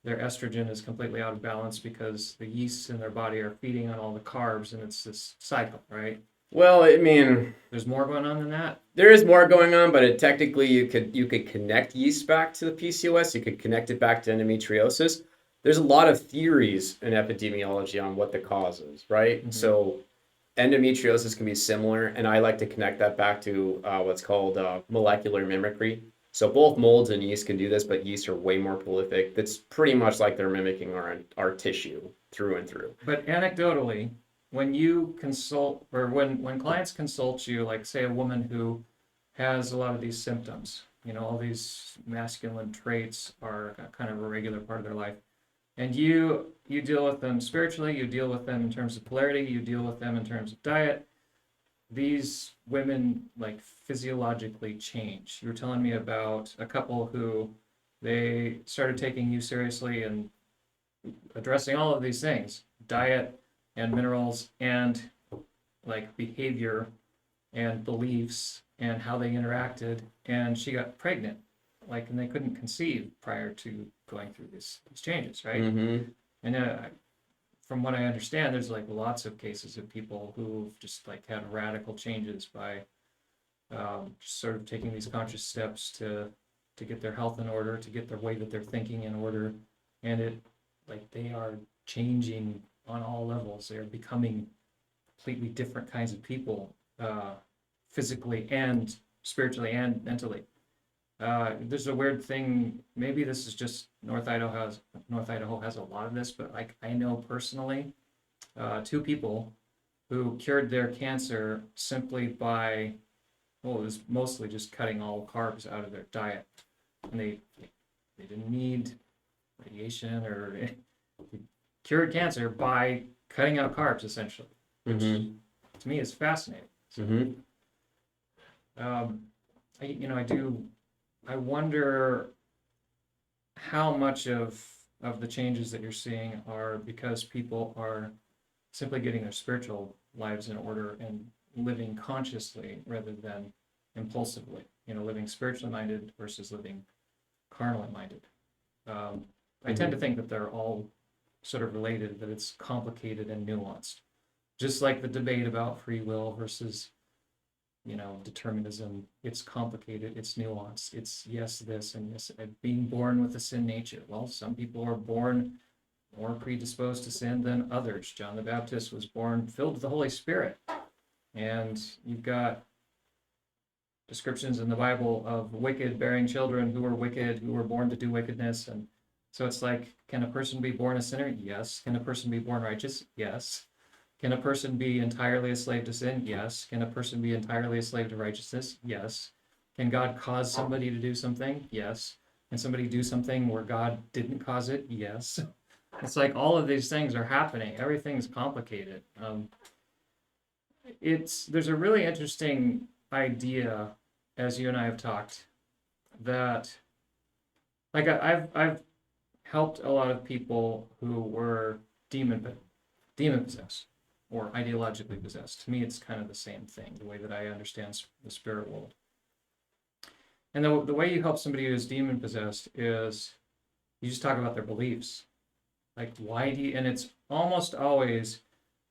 their estrogen is completely out of balance because the yeasts in their body are feeding on all the carbs, and it's this cycle, right? Well, I mean, there's more going on than that. There is more going on, but technically you could connect yeast back to the PCOS. You could connect it back to endometriosis. There's a lot of theories in epidemiology on what the cause is, right? Mm-hmm. So endometriosis can be similar, and I like to connect that back to what's called molecular mimicry. So both molds and yeast can do this, but yeast are way more prolific. That's pretty much like they're mimicking our tissue through and through. But anecdotally, when you consult, or when clients consult you, like say a woman who has a lot of these symptoms, all these masculine traits are kind of a regular part of their life, and you deal with them spiritually, you deal with them in terms of polarity, you deal with them in terms of diet, these women like physiologically change. You were telling me about a couple who they started taking you seriously and addressing all of these things, diet and minerals and like behavior and beliefs and how they interacted, and she got pregnant, and they couldn't conceive prior to going through these changes, right? Mm-hmm. And from what I understand, there's like lots of cases of people who've just like had radical changes by just sort of taking these conscious steps to get their health in order, to get their way that they're thinking in order, and it like they are changing on all levels. They're becoming completely different kinds of people, physically and spiritually and mentally. There's a weird thing. Maybe this is just North Idaho has a lot of this, but like I know personally, two people who cured their cancer simply by, well, it was mostly just cutting all carbs out of their diet. And they didn't need radiation or cured cancer by cutting out carbs, essentially, which Mm-hmm. to me is fascinating. So, Mm-hmm. I wonder how much of the changes that you're seeing are because people are simply getting their spiritual lives in order and living consciously rather than impulsively. Living spiritually minded versus living carnally minded. I tend to think that they're all sort of related, that it's complicated and nuanced. Just like the debate about free will versus, determinism, it's complicated, it's nuanced, it's yes, this, and yes, being born with a sin nature. Well, some people are born more predisposed to sin than others. John the Baptist was born filled with the Holy Spirit. And you've got descriptions in the Bible of wicked bearing children who were wicked, who were born to do wickedness. And so it's like, can a person be born a sinner? Yes. Can a person be born righteous? Yes. Can a person be entirely a slave to sin? Yes. Can a person be entirely a slave to righteousness? Yes. Can God cause somebody to do something? Yes. Can somebody do something where God didn't cause it? Yes. It's like all of these things are happening. Everything's complicated. There's a really interesting idea, as you and I have talked, that like I've helped a lot of people who were demon possessed or ideologically possessed. To me, it's kind of the same thing, the way that I understand the spirit world. And the way you help somebody who's demon possessed is you just talk about their beliefs. Like, why do you, and it's almost always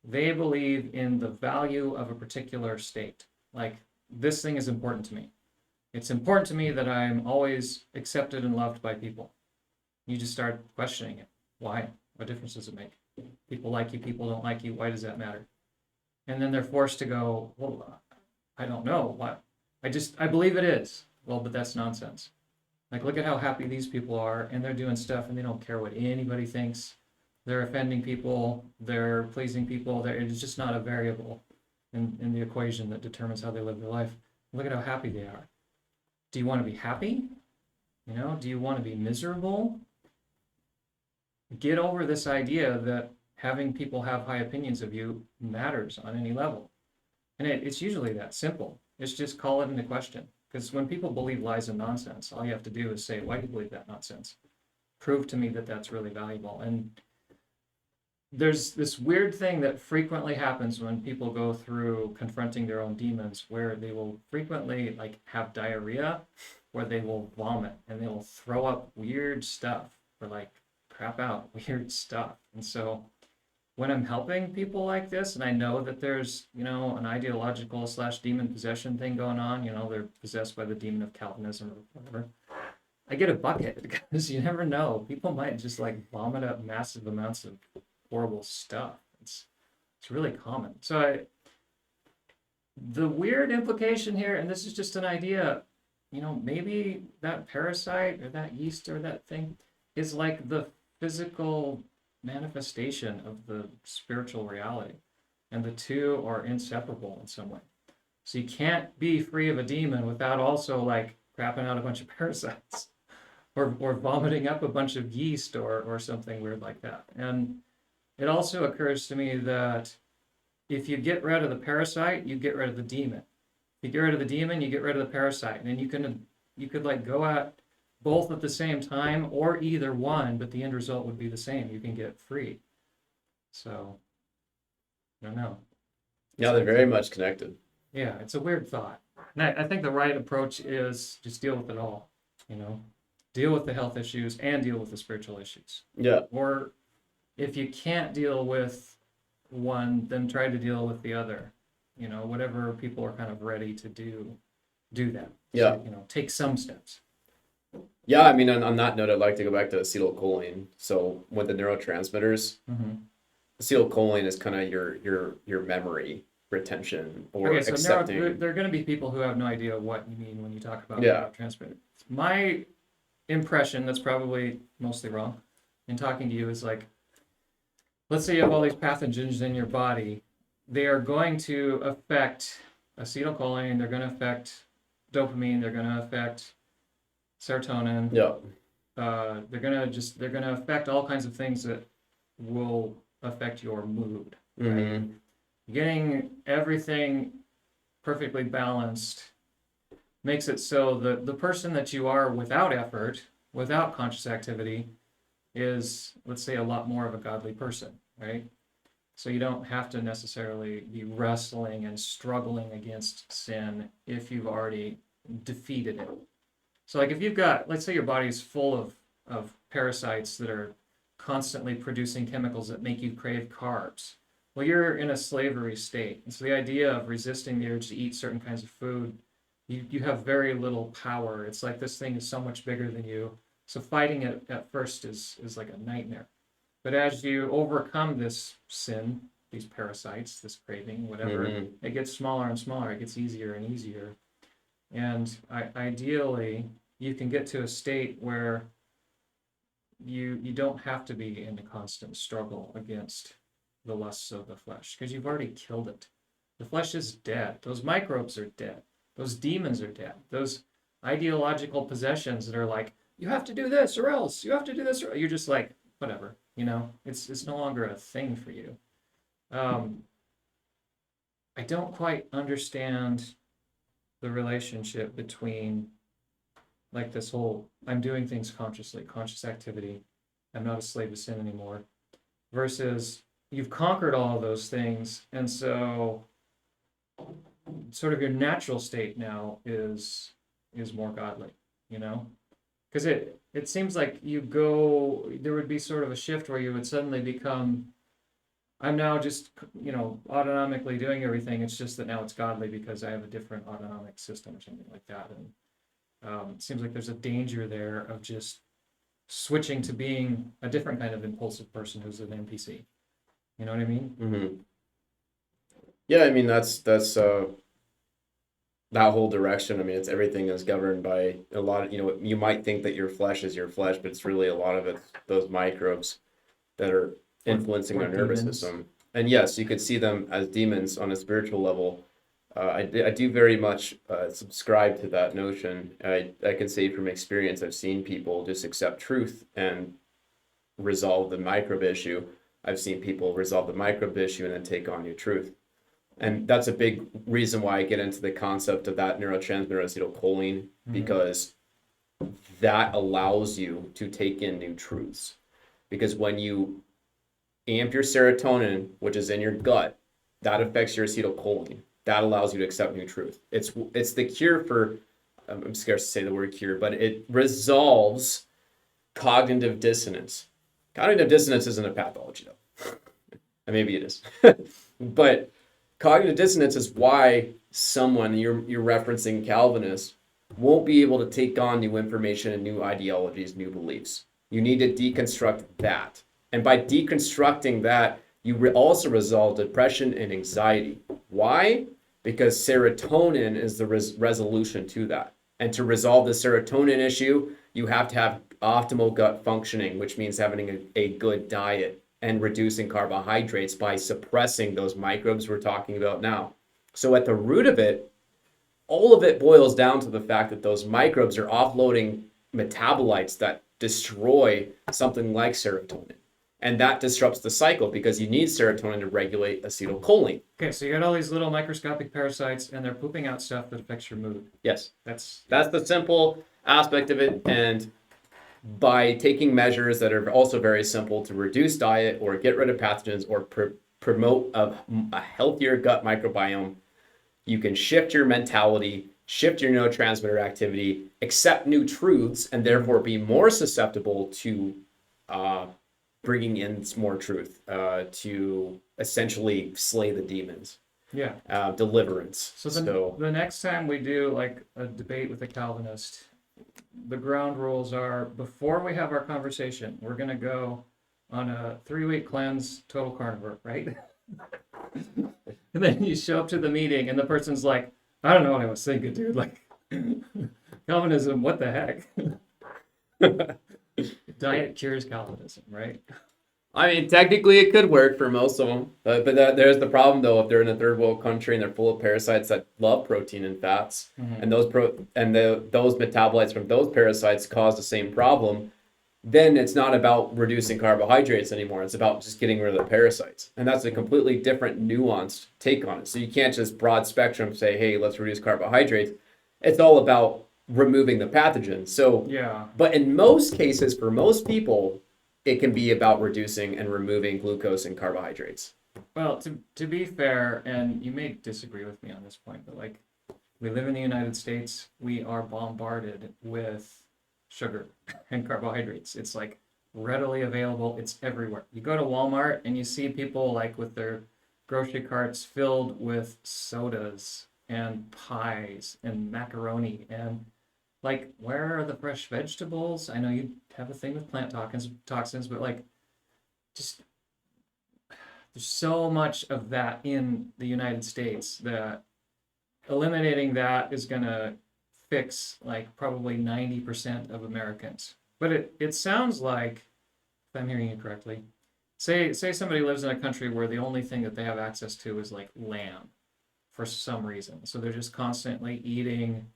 they believe in the value of a particular state. Like, this thing is important to me. It's important to me that I'm always accepted and loved by people. You just start questioning it. Why? What difference does it make? People like you, people don't like you. Why does that matter? And then they're forced to go, well, I don't know. Why? I believe it is. Well, but that's nonsense. Like, look at how happy these people are, and they're doing stuff, and they don't care what anybody thinks. They're offending people. They're pleasing people. It's just not a variable in the equation that determines how they live their life. Look at how happy they are. Do you want to be happy? Do you want to be miserable? Get over this idea that having people have high opinions of you matters on any level. And it's usually that simple. It's just call it into question. Because when people believe lies and nonsense, all you have to do is say, why do you believe that nonsense? Prove to me that that's really valuable. And there's this weird thing that frequently happens when people go through confronting their own demons, where they will frequently like have diarrhea, where they will vomit and they will throw up weird stuff or like crap out weird stuff. And so when I'm helping people like this, and I know that there's, an ideological / demon possession thing going on, they're possessed by the demon of Calvinism or whatever, I get a bucket because you never know. People might just like vomit up massive amounts of horrible stuff. It's really common. So the weird implication here, and this is just an idea, maybe that parasite or that yeast or that thing is like the physical manifestation of the spiritual reality, and the two are inseparable in some way. So you can't be free of a demon without also like crapping out a bunch of parasites or vomiting up a bunch of yeast or something weird like that. And it also occurs to me that if you get rid of the parasite, you get rid of the demon. If you get rid of the demon, you get rid of the parasite. And you could like go at both at the same time or either one, but the end result would be the same. You can get free. So, I don't know. Yeah, they're very much connected. Yeah, it's a weird thought. And I think the right approach is just deal with it all, Deal with the health issues and deal with the spiritual issues. Yeah. Or if you can't deal with one, then try to deal with the other. Whatever people are kind of ready to do that. Yeah. So, take some steps. Yeah, I mean, on that note, I'd like to go back to acetylcholine. So with the neurotransmitters, acetylcholine is kind of your memory retention or Okay, so accepting. there are going to be people who have no idea what you mean when you talk about Yeah. neurotransmitters. My impression, that's probably mostly wrong, in talking to you is like, let's say you have all these pathogens in your body, they are going to affect acetylcholine, they're going to affect dopamine, they're going to affect serotonin. Yeah. They're going to affect all kinds of things that will affect your mood. Right? Mm-hmm. Getting everything perfectly balanced makes it so that the person that you are without effort, without conscious activity, is, let's say, a lot more of a godly person, right? So you don't have to necessarily be wrestling and struggling against sin if you've already defeated it. So like if you've got, let's say your body's full of parasites that are constantly producing chemicals that make you crave carbs. Well, you're in a slavery state. And so the idea of resisting the urge to eat certain kinds of food, you have very little power. It's like this thing is so much bigger than you. So fighting it at first is like a nightmare. But as you overcome this sin, these parasites, this craving, whatever, it gets smaller and smaller. It gets easier and easier. And ideally, you can get to a state where you don't have to be in a constant struggle against the lusts of the flesh because you've already killed it. The flesh is dead. Those microbes are dead. Those demons are dead. Those ideological possessions that are like, you have to do this or else, you have to do this, or you're just like, whatever, you know, it's no longer a thing for you. I don't quite understand the relationship between like this whole I'm doing things consciously, conscious activity, I'm not a slave to sin anymore, versus you've conquered all of those things, and so sort of your natural state now is more godly, you know? Because it seems like there would be sort of a shift where you would suddenly become, I'm now just, you know, autonomically doing everything. It's just that now it's godly because I have a different autonomic system or something like that. And it seems like there's a danger there of just switching to being a different kind of impulsive person who's an NPC. You know what I mean? Mm-hmm. Yeah, I mean that's that whole direction. I mean, it's everything is governed by a lot of, you know, you might think that your flesh is your flesh, but it's really a lot of it those microbes that are influencing our nervous system. And yes, you could see them as demons on a spiritual level. I do very much subscribe to that notion. I can say from experience, I've seen people just accept truth and resolve the microbe issue. I've seen people resolve the microbe issue and then take on new truth. And that's a big reason why I get into the concept of that neurotransmitter acetylcholine, because that allows you to take in new truths. Because when you amp your serotonin, which is in your gut, that affects your acetylcholine. That allows you to accept new truth. It's the cure for, I'm scared to say the word cure, but it resolves cognitive dissonance. Cognitive dissonance isn't a pathology, though. Maybe it is. But cognitive dissonance is why someone, you're referencing Calvinist, won't be able to take on new information and new ideologies, new beliefs. You need to deconstruct that. And by deconstructing that, you also resolve depression and anxiety. Why? Because serotonin is the resolution to that. And to resolve the serotonin issue, you have to have optimal gut functioning, which means having a good diet and reducing carbohydrates by suppressing those microbes we're talking about now. So at the root of it, all of it boils down to the fact that those microbes are offloading metabolites that destroy something like serotonin. And that disrupts the cycle because you need serotonin to regulate acetylcholine. Okay, so you got all these little microscopic parasites and they're pooping out stuff that affects your mood. Yes. That's the simple aspect of it. And by taking measures that are also very simple to reduce diet or get rid of pathogens or promote a healthier gut microbiome, you can shift your mentality, shift your neurotransmitter activity, accept new truths, and therefore be more susceptible to bringing in more truth, to essentially slay the demons. Yeah. Deliverance. So the next time we do like a debate with a Calvinist, the ground rules are before we have our conversation, we're going to go on a 3-week cleanse, total carnivore, right? And then you show up to the meeting and the person's like, I don't know what I was thinking, dude. Like, Calvinism, what the heck? Diet cures Calvinism, right? I mean, technically it could work for most of them, but there's the problem though. If they're in a third world country and they're full of parasites that love protein and fats, and those metabolites from those parasites cause the same problem, then it's not about reducing carbohydrates anymore. It's about just getting rid of the parasites, and that's a completely different, nuanced take on it. So you can't just broad spectrum say, "Hey, let's reduce carbohydrates." It's all about removing the pathogen. So, Yeah. but in most cases, for most people, it can be about reducing and removing glucose and carbohydrates. Well, to be fair, and you may disagree with me on this point, but like we live in the United States, we are bombarded with sugar and carbohydrates. It's like readily available, it's everywhere. You go to Walmart and you see people like with their grocery carts filled with sodas and pies and macaroni and like where are the fresh vegetables? I know you have a thing with plant toxins, but like just there's so much of that in the United States that eliminating that is going to fix like probably 90% of Americans. But it sounds like, if I'm hearing you correctly, say somebody lives in a country where the only thing that they have access to is like lamb for some reason. So they're just constantly eating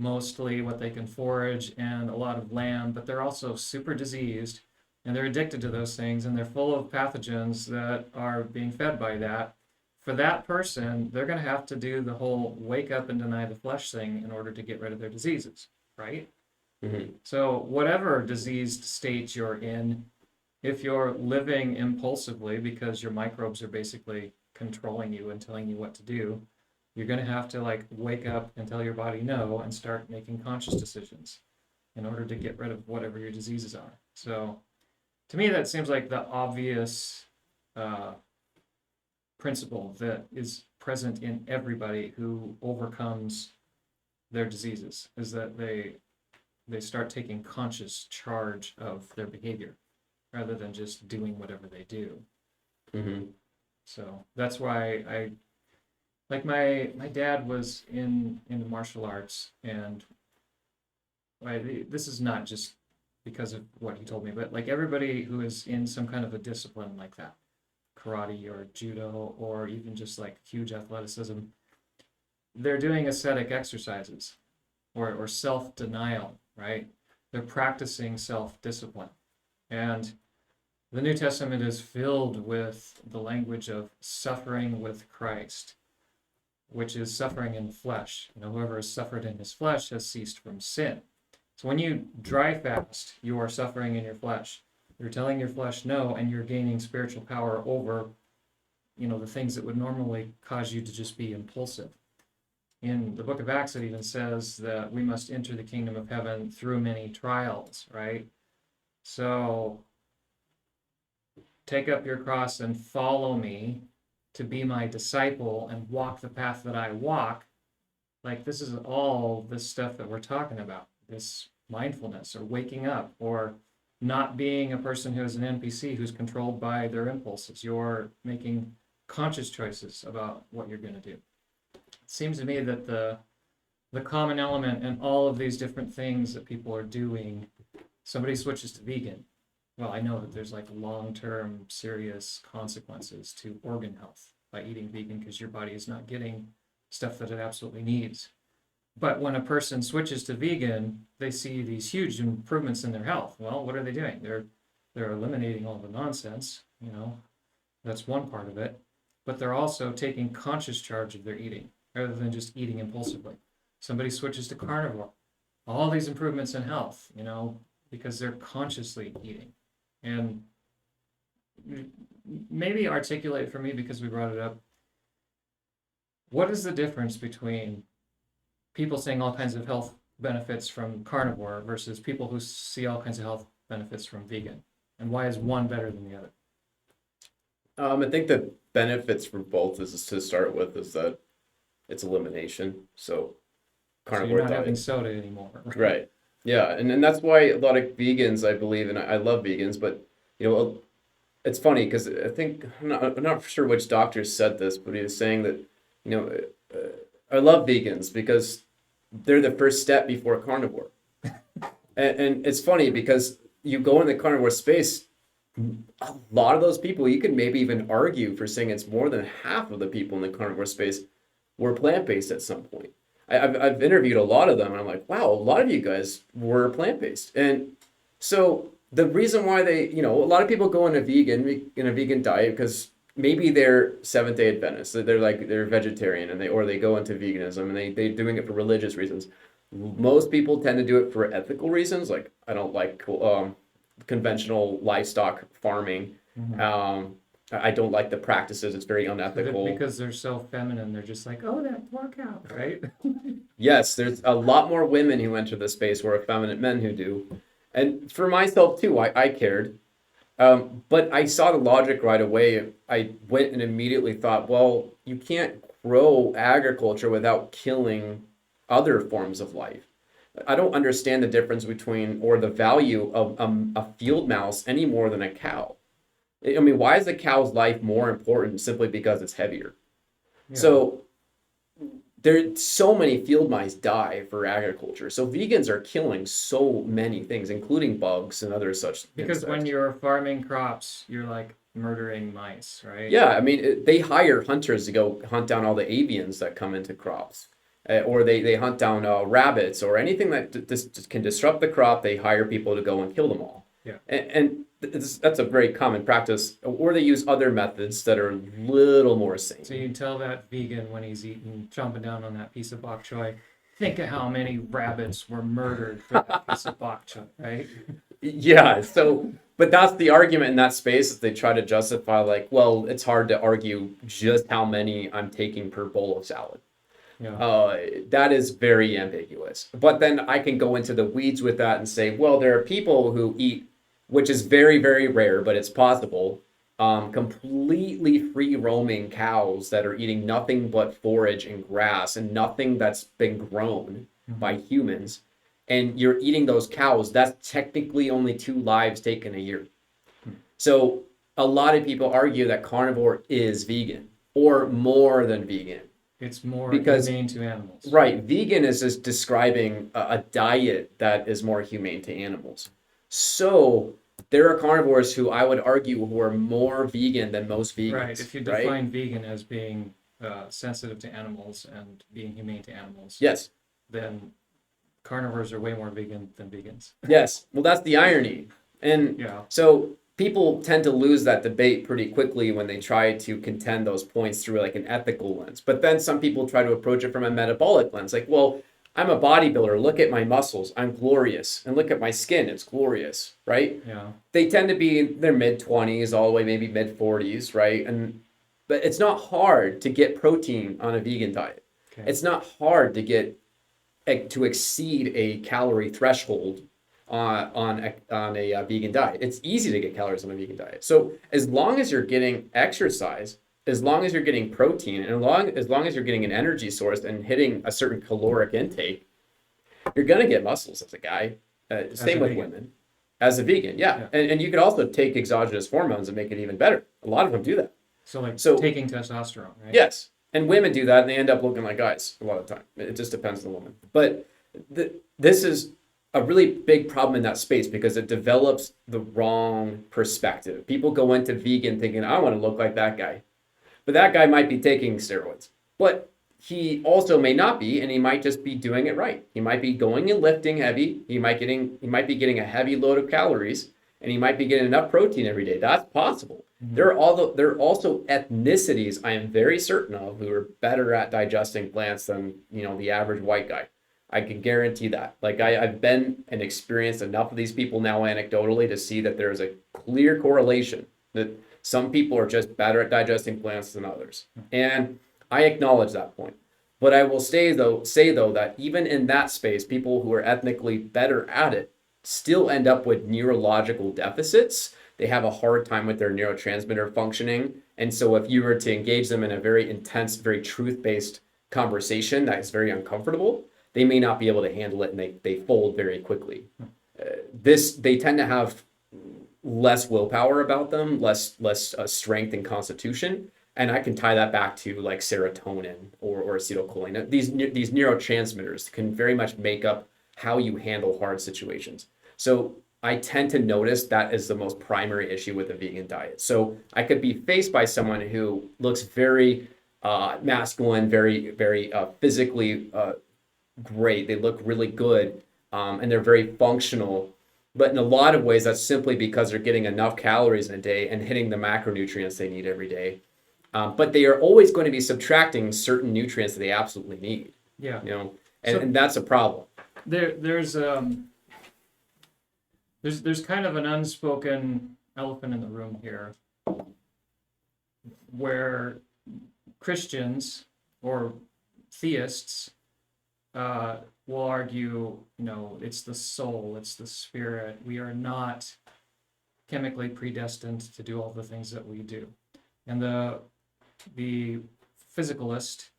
mostly what they can forage and a lot of lamb, but they're also super diseased and they're addicted to those things and they're full of pathogens that are being fed by that. For that person, they're going to have to do the whole wake up and deny the flesh thing in order to get rid of their diseases, right? Mm-hmm. So, whatever diseased state you're in, if you're living impulsively because your microbes are basically controlling you and telling you what to do, you're going to have to like wake up and tell your body no and start making conscious decisions in order to get rid of whatever your diseases are. So, to me, that seems like the obvious principle that is present in everybody who overcomes their diseases is that they start taking conscious charge of their behavior rather than just doing whatever they do. Mm-hmm. So that's why I like my dad was in the martial arts, and this is not just because of what he told me, but like everybody who is in some kind of a discipline like that, karate or judo or even just like huge athleticism, they're doing ascetic exercises or self-denial, right? They're practicing self-discipline. And the New Testament is filled with the language of suffering with Christ, which is suffering in the flesh. You know, whoever has suffered in his flesh has ceased from sin. So when you dry fast, you are suffering in your flesh. You're telling your flesh no, and you're gaining spiritual power over, the things that would normally cause you to just be impulsive. In the book of Acts, it even says that we must enter the kingdom of heaven through many trials, right? So take up your cross and follow me to be my disciple and walk the path that I walk. Like this is all this stuff that we're talking about, this mindfulness or waking up or not being a person who is an NPC who's controlled by their impulses. You're making conscious choices about what you're going to do. It seems to me that the common element in all of these different things that people are doing, somebody switches to vegan. Well, I know that there's like long-term serious consequences to organ health by eating vegan because your body is not getting stuff that it absolutely needs. But when a person switches to vegan, they see these huge improvements in their health. Well, what are they doing? They're eliminating all the nonsense, That's one part of it. But they're also taking conscious charge of their eating rather than just eating impulsively. Somebody switches to carnivore. All these improvements in health, because they're consciously eating. And maybe articulate for me, because we brought it up, what is the difference between people seeing all kinds of health benefits from carnivore versus people who see all kinds of health benefits from vegan? And why is one better than the other? I think the benefits for both is to start with is that it's elimination. So carnivore you're not diet. having soda anymore. Right. Yeah, and that's why a lot of vegans, I believe, and I love vegans, but it's funny because I'm not sure which doctor said this, but he was saying that I love vegans because they're the first step before carnivore. And it's funny because you go in the carnivore space, a lot of those people, you could maybe even argue for saying it's more than half of the people in the carnivore space were plant-based at some point. I've interviewed a lot of them, and I'm like, wow, a lot of you guys were plant-based. And so the reason why they, a lot of people go in a vegan diet because maybe they're Seventh-day Adventists, they're vegetarian, and they go into veganism, and they're doing it for religious reasons. Most people tend to do it for ethical reasons, like I don't like conventional livestock farming. Mhm. I don't like the practices. It's very unethical. Because they're so feminine, they're just like, oh, that poor cow, right? Yes, there's a lot more women who enter the space where effeminate men who do. And for myself too, I cared. But I saw the logic right away. I went and immediately thought, well, you can't grow agriculture without killing other forms of life. I don't understand the difference between or the value of a field mouse any more than a cow. I mean, why is the cow's life more important simply because it's heavier? Yeah. So there's so many field mice die for agriculture. So vegans are killing so many things, including bugs and other such Because insects. when you're farming crops, you're like murdering mice, right? Yeah, I mean, they hire hunters to go hunt down all the avians that come into crops. Or they hunt down rabbits or anything that can disrupt the crop. They hire people to go and kill them all. Yeah. And that's a very common practice. Or they use other methods that are a little more sane. So you can tell that vegan when he's eating, chomping down on that piece of bok choy. Think of how many rabbits were murdered for that piece of bok choy, right? Yeah, so, but that's the argument in that space is they try to justify like, well, it's hard to argue just how many I'm taking per bowl of salad. Yeah. That is very ambiguous. But then I can go into the weeds with that and say, well, there are people who eat, which is very, very rare, but it's possible, completely free roaming cows that are eating nothing but forage and grass and nothing that's been grown by humans. And you're eating those cows, that's technically only 2 lives taken a year. So a lot of people argue that carnivore is vegan or more than vegan. It's more Because- humane to animals. Right, vegan is just describing a diet that is more humane to animals. So there are carnivores who I would argue who are more vegan than most vegans. Right. If you right? define vegan as being sensitive to animals and being humane to animals, Yes, then carnivores are way more vegan than vegans. yes. Well, that's the irony. And Yeah. so people tend to lose that debate pretty quickly when they try to contend those points through like an ethical lens. But then some people try to approach it from a metabolic lens. Like, well, I'm a bodybuilder. Look at my muscles. I'm glorious. And look at my skin. It's glorious, right? Yeah. They tend to be in their mid-20s all the way maybe mid-40s, right? But it's not hard to get protein on a vegan diet. Okay. It's not hard to exceed a calorie threshold on a vegan diet. It's easy to get calories on a vegan diet. So as long as you're getting exercise, as long as you're getting protein, and as long as you're getting an energy source and hitting a certain caloric intake, you're gonna get muscles as a guy. Same with vegan. women. As a vegan, yeah. And you could also take exogenous hormones and make it even better. A lot of them do that. So taking testosterone, right? Yes. And women do that and they end up looking like guys a lot of the time. It just depends on the woman. But this is a really big problem in that space because it develops the wrong perspective. People go into vegan thinking, I want to look like that guy. But that guy might be taking steroids. But he also may not be, and he might just be doing it right. He might be going and lifting heavy. He might be getting a heavy load of calories, and he might be getting enough protein every day. That's possible. Mm-hmm. There are also ethnicities I am very certain of who are better at digesting plants than the average white guy. I can guarantee that. Like I've been and experienced enough of these people now anecdotally to see that there is a clear correlation that some people are just better at digesting plants than others. And I acknowledge that point. But I will say though that even in that space, people who are ethnically better at it still end up with neurological deficits. They have a hard time with their neurotransmitter functioning. And so if you were to engage them in a very intense, very truth-based conversation that is very uncomfortable, they may not be able to handle it and they fold very quickly. They tend to have less willpower about them, less strength and constitution. And I can tie that back to like serotonin or acetylcholine. These neurotransmitters can very much make up how you handle hard situations. So I tend to notice that is the most primary issue with the vegan diet. So I could be faced by someone who looks very masculine, very physically great. They look really good, and they're very functional. But in a lot of ways, that's simply because they're getting enough calories in a day and hitting the macronutrients they need every day. But they are always going to be subtracting certain nutrients that they absolutely need. Yeah. You know, So and that's a problem. there's kind of an unspoken elephant in the room here, where Christians or theists will argue, it's the soul, it's the spirit. We are not chemically predestined to do all the things that we do. And the physicalist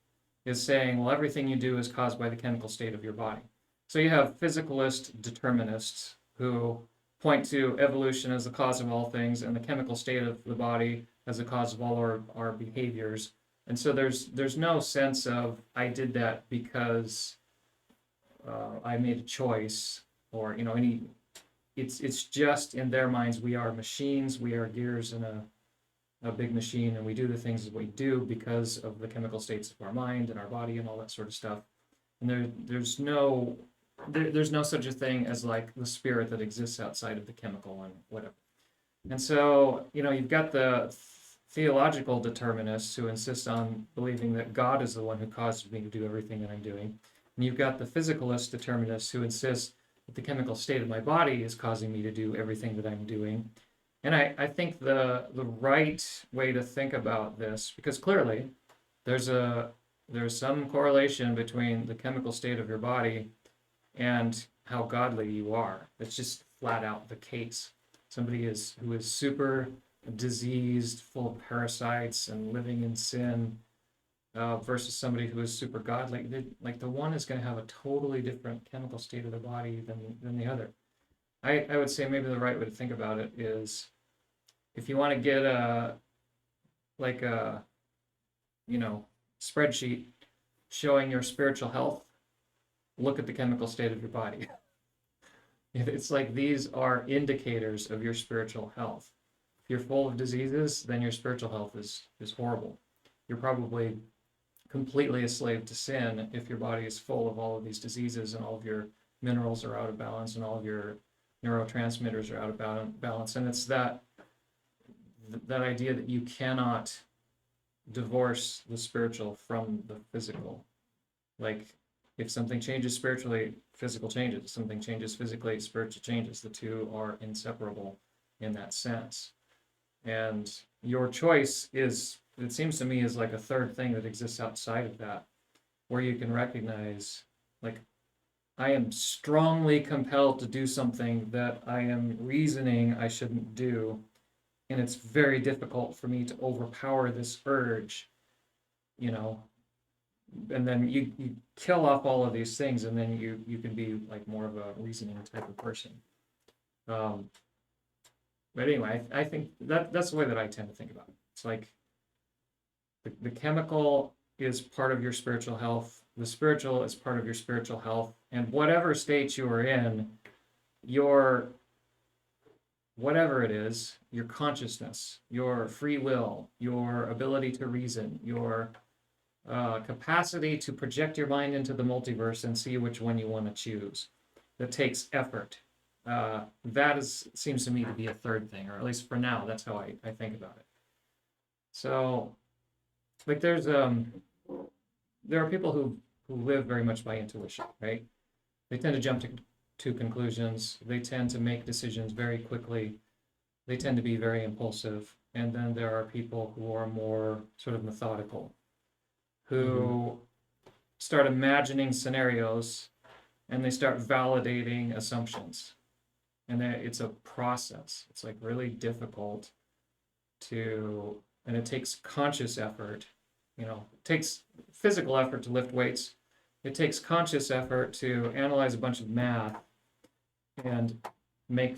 is saying, well, everything you do is caused by the chemical state of your body. So you have physicalist determinists who point to evolution as the cause of all things and the chemical state of the body as the cause of all our behaviors. And so there's no sense of I did that because I made a choice, or any. It's just in their minds we are machines, we are gears in a big machine, and we do the things that we do because of the chemical states of our mind and our body and all that sort of stuff. And there's no such a thing as like the spirit that exists outside of the chemical and whatever. And so, you've got the theological determinists who insist on believing that God is the one who caused me to do everything that I'm doing. And you've got the physicalist determinists who insist that the chemical state of my body is causing me to do everything that I'm doing. And I think the right way to think about this, because clearly there's some correlation between the chemical state of your body and how godly you are. It's just flat out the case. Somebody who is super diseased, full of parasites and living in sin, versus somebody who is super godly. Like the one is going to have a totally different chemical state of the body than the other. I would say maybe the right way to think about it is, if you want to get a spreadsheet showing your spiritual health, look at the chemical state of your body. It's like these are indicators of your spiritual health. If you're full of diseases, then your spiritual health is horrible. You're probably completely a slave to sin if your body is full of all of these diseases and all of your minerals are out of balance and all of your neurotransmitters are out of balance. And it's that idea that you cannot divorce the spiritual from the physical. Like, if something changes spiritually, physical changes. If something changes physically, spiritual changes. The two are inseparable in that sense. And your choice is, it seems to me, is like a third thing that exists outside of that, where you can recognize, like, I am strongly compelled to do something that I am reasoning I shouldn't do, and it's very difficult for me to overpower this urge, and then you kill off all of these things, and then you can be like more of a reasoning type of person. But anyway, I think that's the way that I tend to think about it. It's like the chemical is part of your spiritual health. The spiritual is part of your spiritual health. And whatever state you are in, whatever it is, your consciousness, your free will, your ability to reason, your capacity to project your mind into the multiverse and see which one you want to choose, that takes effort. That seems to me to be a third thing, or at least for now, that's how I think about it. So, like, there are people who live very much by intuition, right? They tend to jump to conclusions. They tend to make decisions very quickly. They tend to be very impulsive. And then there are people who are more sort of methodical, who start imagining scenarios and they start validating assumptions. And it's a process. It's like really difficult and it takes conscious effort. It takes physical effort to lift weights. It takes conscious effort to analyze a bunch of math and make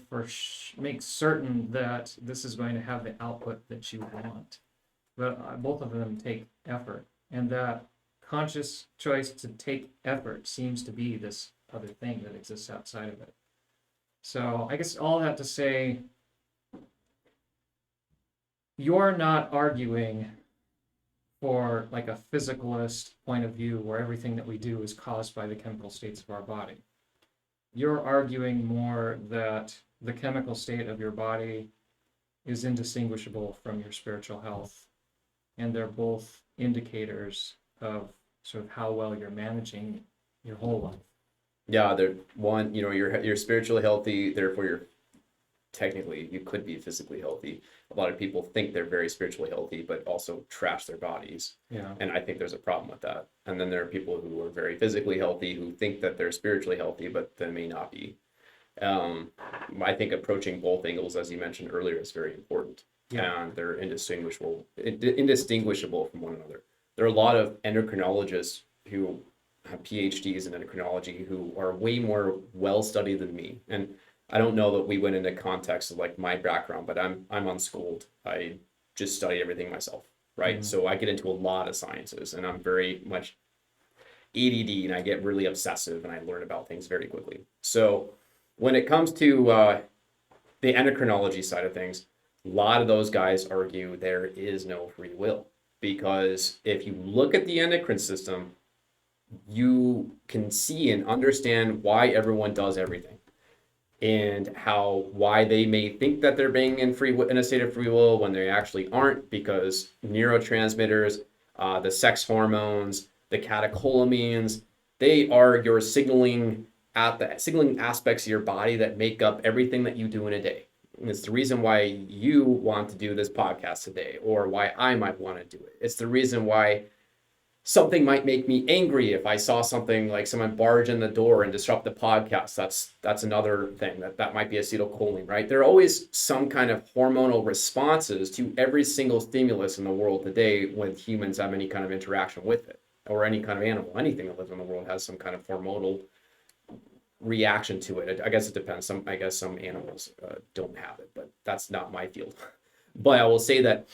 certain that this is going to have the output that you want. But both of them take effort. And that conscious choice to take effort seems to be this other thing that exists outside of it. So I guess all that to say, you're not arguing for like a physicalist point of view where everything that we do is caused by the chemical states of our body. You're arguing more that the chemical state of your body is indistinguishable from your spiritual health, and they're both indicators of sort of how well you're managing your whole life. Yeah, they're one, you're spiritually healthy, therefore you're technically you could be physically healthy. A lot of people think they're very spiritually healthy, but also trash their bodies. Yeah. And I think there's a problem with that. And then there are people who are very physically healthy who think that they're spiritually healthy, but they may not be. I think approaching both angles, as you mentioned earlier, is very important. Yeah. And they're indistinguishable from one another. There are a lot of endocrinologists who have PhDs in endocrinology who are way more well studied than me. And I don't know that we went into context of like my background, but I'm unschooled. I just study everything myself, right? Mhm. So I get into a lot of sciences, and I'm very much ADD, and I get really obsessive, and I learn about things very quickly. So when it comes to the endocrinology side of things, a lot of those guys argue there is no free will, because if you look at the endocrine system, you can see and understand why everyone does everything, and why they may think that they're being in a state of free will when they actually aren't, because neurotransmitters, the sex hormones, the catecholamines, they are your signaling aspects of your body that make up everything that you do in a day. And it's the reason why you want to do this podcast today, or why I might want to do it. It's the reason why something might make me angry if I saw something like someone barge in the door and disrupt the podcast. That's another thing that might be acetylcholine, right? There are always some kind of hormonal responses to every single stimulus in the world today when humans have any kind of interaction with it, or any kind of animal. Anything that lives in the world has some kind of hormonal reaction to it. I guess it depends. I guess some animals don't have it, but that's not my field. But I will say that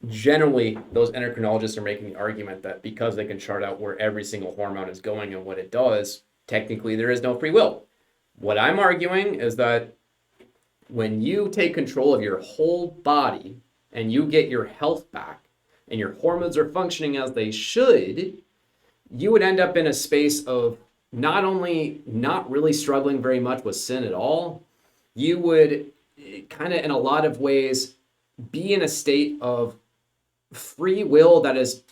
generally, those endocrinologists are making the argument that because they can chart out where every single hormone is going and what it does, technically there is no free will. What I'm arguing is that when you take control of your whole body and you get your health back and your hormones are functioning as they should, you would end up in a space of not only not really struggling very much with sin at all, you would kind of in a lot of ways be in a state of free will that is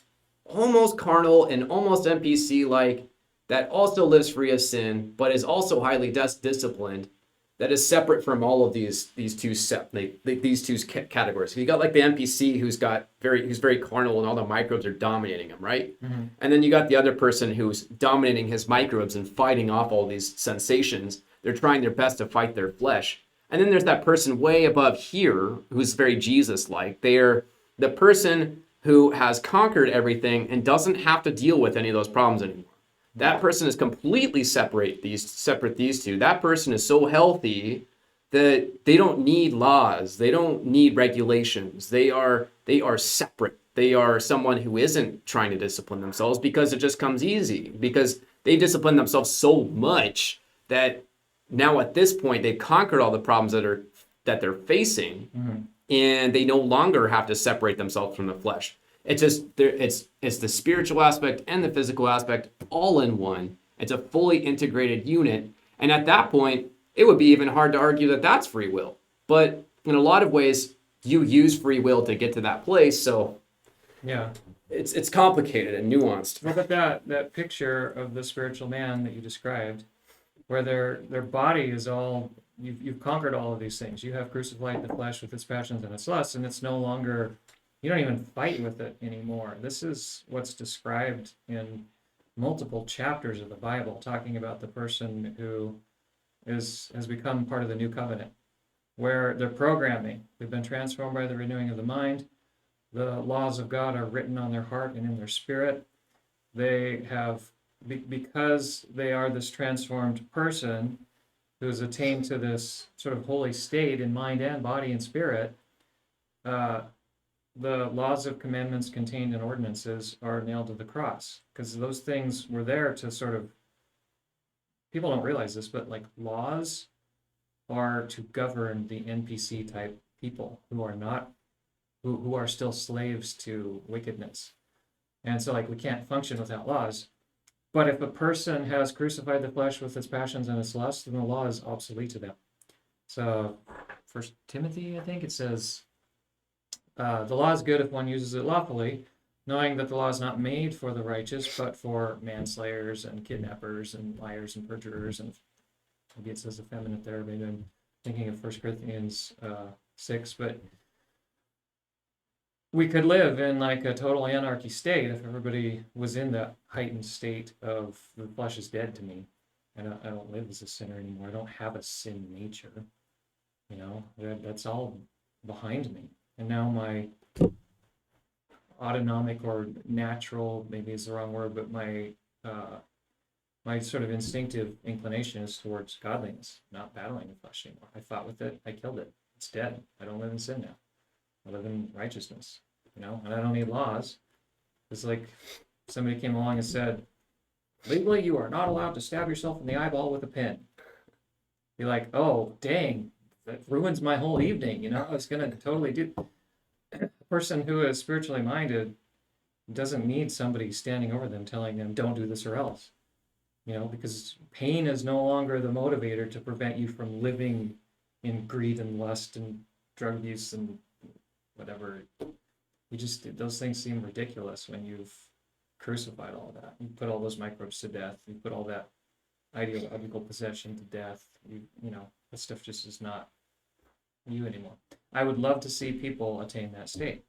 almost carnal and almost NPC like, that also lives free of sin, but is also highly disciplined, that is separate from all of these two categories. So you got like the NPC who's very carnal and all the microbes are dominating him, right? Mm-hmm. And then you got the other person who's dominating his microbes and fighting off all these sensations. They're trying their best to fight their flesh. And then there's that person way above here who's very Jesus-like. They're the person who has conquered everything and doesn't have to deal with any of those problems anymore. That person is completely separate these two. That person is so healthy that they don't need laws. They don't need regulations. They are separate. They are someone who isn't trying to discipline themselves because it just comes easy, because they discipline themselves so much that now at this point they've conquered all the problems that they're facing. Mm-hmm. And they no longer have to separate themselves from the flesh. It's just it's the spiritual aspect and the physical aspect all in one. It's a fully integrated unit. And at that point, it would be even hard to argue that that's free will. But in a lot of ways, you use free will to get to that place. So yeah, it's complicated and nuanced. Well, but that picture of the spiritual man that you described, where their body is all, you've conquered all of these things. You have crucified the flesh with its passions and its lusts, and it's no longer, you don't even fight with it anymore. This is what's described in multiple chapters of the Bible, talking about the person who has become part of the new covenant, where they're programming. They've been transformed by the renewing of the mind. The laws of God are written on their heart and in their spirit. They have, because they are this transformed person who has attained to this sort of holy state in mind and body and spirit, the laws of commandments contained in ordinances are nailed to the cross, because those things were there to sort of, people don't realize this, but like laws are to govern the NPC type people who are not, who are still slaves to wickedness. And so, like, we can't function without laws. But if a person has crucified the flesh with its passions and its lusts, then the law is obsolete to them. So, First Timothy, I think it says, the law is good if one uses it lawfully, knowing that the law is not made for the righteous, but for manslayers and kidnappers and liars and perjurers. And maybe it says effeminate there. Maybe I'm thinking of 1 Corinthians 6. But we could live in like a total anarchy state if everybody was in that heightened state of the flesh is dead to me. I don't live as a sinner anymore. I don't have a sin nature. You know, that's all behind me. And now my autonomic or natural, maybe is the wrong word, but my sort of instinctive inclination is towards godliness, not battling the flesh anymore. I fought with it, I killed it. It's dead. I don't live in sin now. I live in righteousness, you know, and I don't need laws. It's like somebody came along and said, legally you are not allowed to stab yourself in the eyeball with a pen. You're like, oh, dang, that ruins my whole evening, you know, I was going to totally do. A person who is spiritually minded doesn't need somebody standing over them telling them, don't do this or else. You know, because pain is no longer the motivator to prevent you from living in greed and lust and drug abuse and whatever. You just, those things seem ridiculous when you've crucified all of that. You put all those microbes to death. You put all that ideological possession to death. You know, that stuff just is not you anymore. I would love to see people attain that state.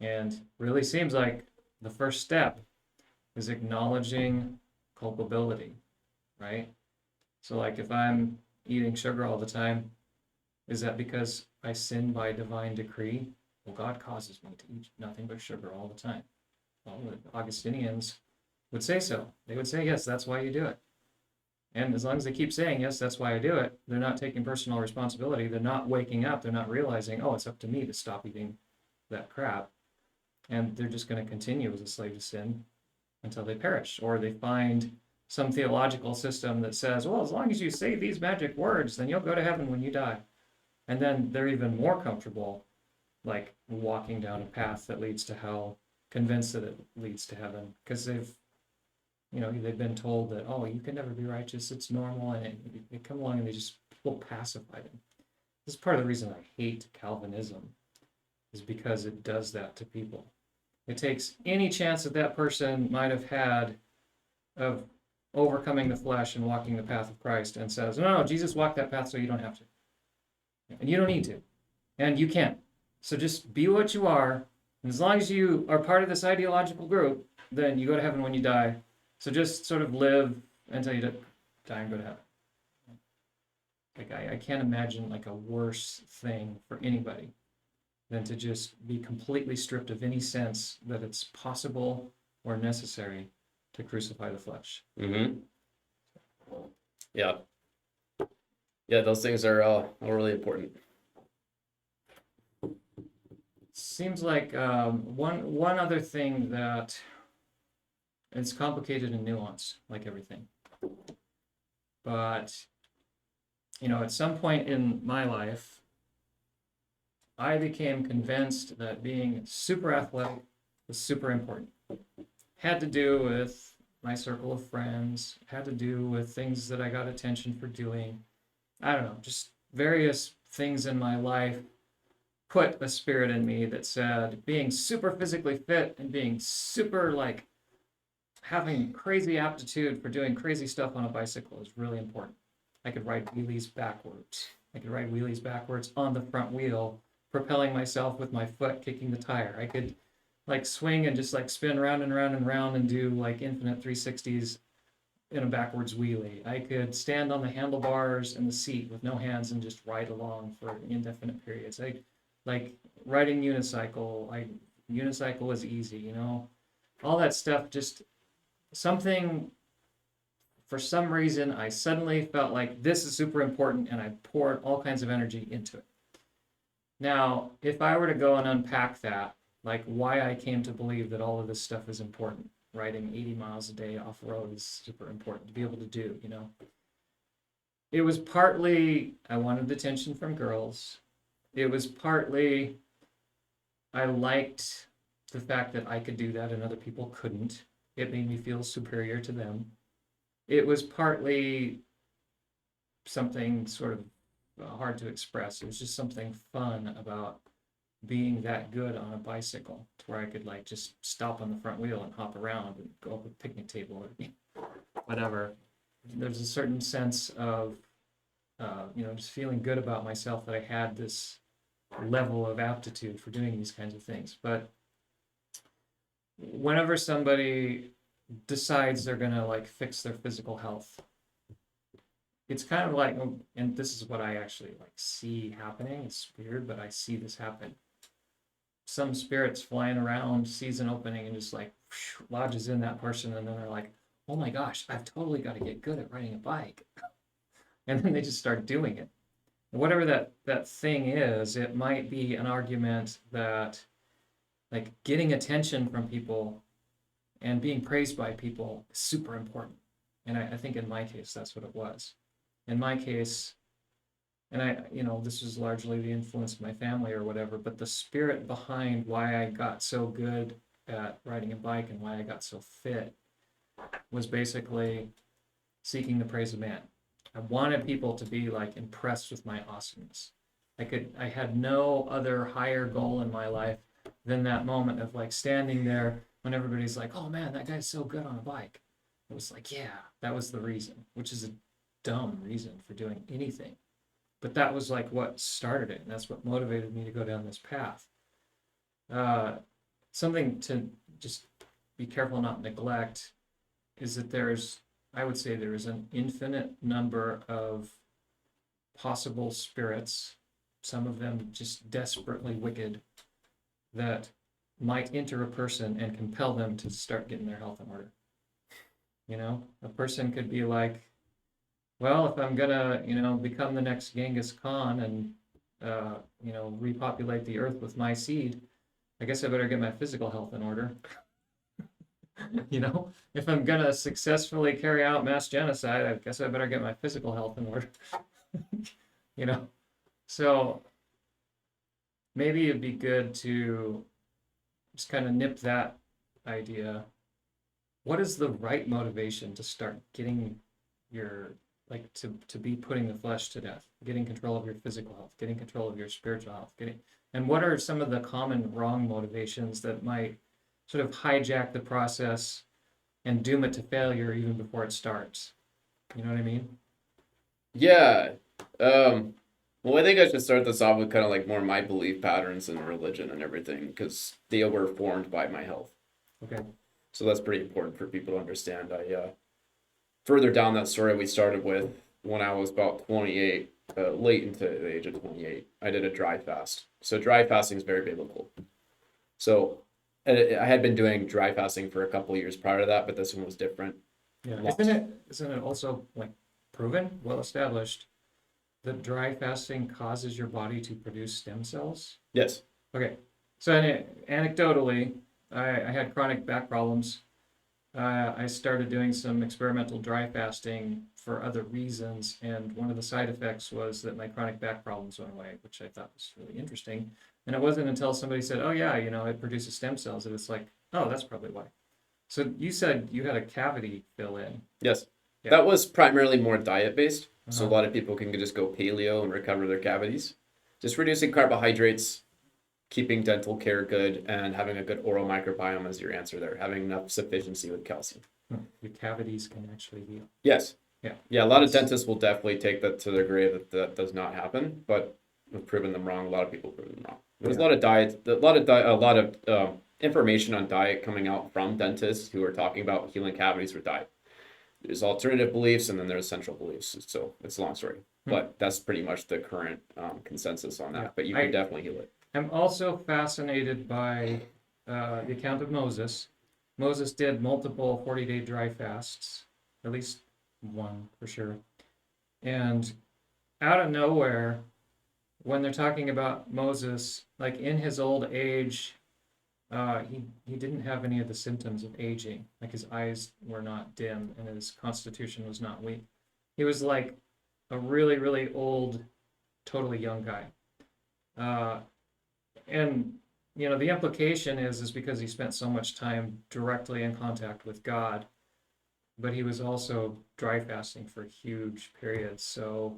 And really seems like the first step is acknowledging culpability, right? So like if I'm eating sugar all the time, is that because I sin by divine decree? Well, God causes me to eat nothing but sugar all the time. Well, the Augustinians would say so. They would say, yes, that's why you do it. And as long as they keep saying, yes, that's why I do it, they're not taking personal responsibility. They're not waking up. They're not realizing, oh, it's up to me to stop eating that crap. And they're just going to continue as a slave to sin until they perish. Or they find some theological system that says, well, as long as you say these magic words, then you'll go to heaven when you die. And then they're even more comfortable, like walking down a path that leads to hell, convinced that it leads to heaven, because they've been told that, oh, you can never be righteous, it's normal, and they come along and they just will pacify them. This is part of the reason I hate Calvinism, is because it does that to people. It takes any chance that that person might have had of overcoming the flesh and walking the path of Christ and says, no, Jesus walked that path so you don't have to. And you don't need to. And you can't. So just be what you are. And as long as you are part of this ideological group, then you go to heaven when you die. So just sort of live until you die and go to heaven. Like I can't imagine like a worse thing for anybody than to just be completely stripped of any sense that it's possible or necessary to crucify the flesh. Mm-hmm. Yeah. Yeah, those things are really important. Seems like one other thing that it's complicated and nuanced, like everything. But, you know, at some point in my life, I became convinced that being super athletic was super important. Had to do with my circle of friends, had to do with things that I got attention for doing. I don't know, just various things in my life put a spirit in me that said being super physically fit and being super like having crazy aptitude for doing crazy stuff on a bicycle is really important. I could ride wheelies backwards. I could ride wheelies backwards on the front wheel, propelling myself with my foot kicking the tire. I could like swing and just like spin round and round and round and do like infinite 360s in a backwards wheelie. I could stand on the handlebars and the seat with no hands and just ride along for indefinite periods. I like riding unicycle. Unicycle is easy, you know. All that stuff, just something, for some reason, I suddenly felt like this is super important and I poured all kinds of energy into it. Now, if I were to go and unpack that, like why I came to believe that all of this stuff is important, riding 80 miles a day off road is super important to be able to do, you know. it was partly I wanted attention from girls. It was partly I liked the fact that I could do that and other people couldn't. It made me feel superior to them. It was partly something sort of hard to express. It was just something fun about being that good on a bicycle to where I could like just stop on the front wheel and hop around and go up a picnic table or whatever. There's a certain sense of, just feeling good about myself that I had this level of aptitude for doing these kinds of things. But whenever somebody decides they're gonna like fix their physical health, it's kind of like, and this is what I actually like see happening. It's weird, but I see this happen. Some spirits flying around sees an opening and just like lodges in that person, and then they're like, "Oh my gosh, I've totally got to get good at riding a bike," and then they just start doing it. And whatever that thing is, it might be an argument that like getting attention from people and being praised by people is super important. And I think in my case, that's what it was. In my case, and this was largely the influence of my family or whatever, but the spirit behind why I got so good at riding a bike and why I got so fit was basically seeking the praise of man. I wanted people to be like impressed with my awesomeness. I had no other higher goal in my life than that moment of like standing there when everybody's like, "Oh man, that guy's so good on a bike." It was like, yeah, that was the reason, which is a dumb reason for doing anything. But that was like what started it, and that's what motivated me to go down this path. Something to just be careful not neglect is that I would say there is an infinite number of possible spirits, some of them just desperately wicked, that might enter a person and compel them to start getting their health in order. A person could be like, well, if I'm gonna, become the next Genghis Khan and, repopulate the earth with my seed, I guess I better get my physical health in order. If I'm gonna successfully carry out mass genocide, I guess I better get my physical health in order. So maybe it'd be good to just kind of nip that idea. What is the right motivation to start getting your to be putting the flesh to death, getting control of your physical health, getting control of your spiritual health, and what are some of the common wrong motivations that might sort of hijack the process and doom it to failure even before it starts? You know what I mean? Yeah. Well, I think I should start this off with kind of like more my belief patterns and religion and everything, because they were formed by my health. Okay. So that's pretty important for people to understand. Further down that story we started with, when I was about 28, late into the age of 28, I did a dry fast. So dry fasting is very biblical. So I had been doing dry fasting for a couple of years prior to that, but this one was different. Yeah. Isn't it also like proven, well established, that dry fasting causes your body to produce stem cells? Yes. Okay. So anecdotally, I had chronic back problems. I started doing some experimental dry fasting for other reasons, and one of the side effects was that my chronic back problems went away, which I thought was really interesting. And it wasn't until somebody said, "Oh yeah, it produces stem cells," that it's like, "Oh, that's probably why." So you said you had a cavity fill in. Yes. Yeah. That was primarily more diet based. So a Uh-huh. lot of people can just go paleo and recover their cavities. Just reducing carbohydrates, keeping dental care good, and having a good oral microbiome is your answer there. Having enough sufficiency with calcium. Your cavities can actually heal. Yes. Yeah. Yeah, a lot of dentists will definitely take that to their grave that does not happen, but we've proven them wrong. A lot of people prove them wrong. There's a lot of information on diet coming out from dentists who are talking about healing cavities with diet. There's alternative beliefs and then there's central beliefs. So it's a long story, but that's pretty much the current consensus on that. Yeah. But you can definitely heal it. I'm also fascinated by the account of Moses. Moses did multiple 40-day dry fasts, at least one for sure. And out of nowhere, when they're talking about Moses, like in his old age, he didn't have any of the symptoms of aging. Like his eyes were not dim and his constitution was not weak. He was like a really, really old, totally young guy. And the implication is because he spent so much time directly in contact with God, but he was also dry fasting for huge periods. So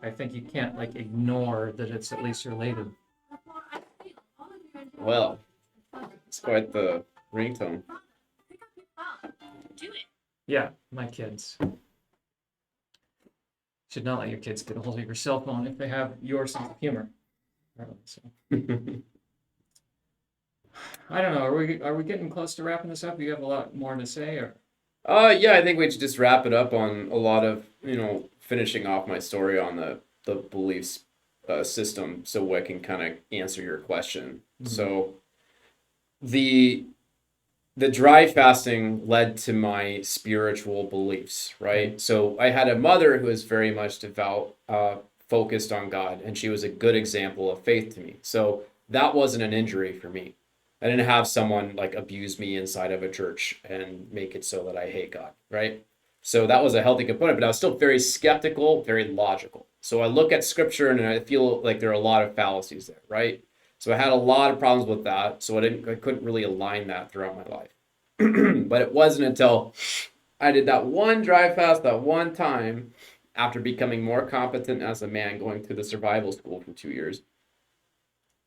I think you can't like ignore that it's at least related. Well, it's quite the ringtone. Yeah, my kids. Should not let your kids get a hold of your cell phone if they have your sense of humor. So, I don't know. Are we getting close to wrapping this up? You have a lot more to say, or Yeah, I think we should just wrap it up on a lot of, finishing off my story on the beliefs system so I can kind of answer your question. So the dry fasting led to my spiritual beliefs, right? So I had a mother who was very much devout, focused on God, and she was a good example of faith to me. So that wasn't an injury for me. I didn't have someone like abuse me inside of a church and make it so that I hate God, right? So that was a healthy component, but I was still very skeptical, very logical. So I look at scripture and I feel like there are a lot of fallacies there, right? So I had a lot of problems with that. So I couldn't really align that throughout my life. But it wasn't until I did that one dry fast that one time after becoming more competent as a man, going through the survival school for 2 years,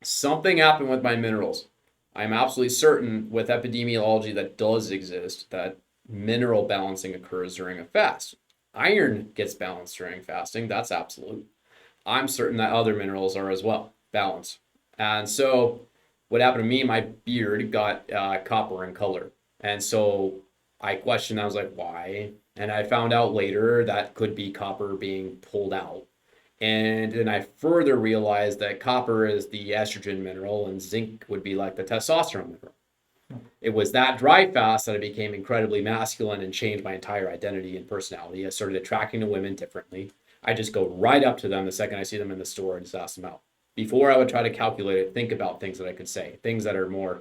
something happened with my minerals. I'm absolutely certain with epidemiology that does exist that mineral balancing occurs during a fast. Iron gets balanced during fasting. That's absolute. I'm certain that other minerals are as well balanced. And so what happened to me, my beard got copper in color. And so I questioned, I was like, why? And I found out later that could be copper being pulled out. And then I further realized that copper is the estrogen mineral and zinc would be like the testosterone mineral. It was that dry fast that I became incredibly masculine and changed my entire identity and personality. I started attracting to women differently. I just go right up to them the second I see them in the store and just ask them out. Before I would try to calculate it, think about things that I could say, things that are more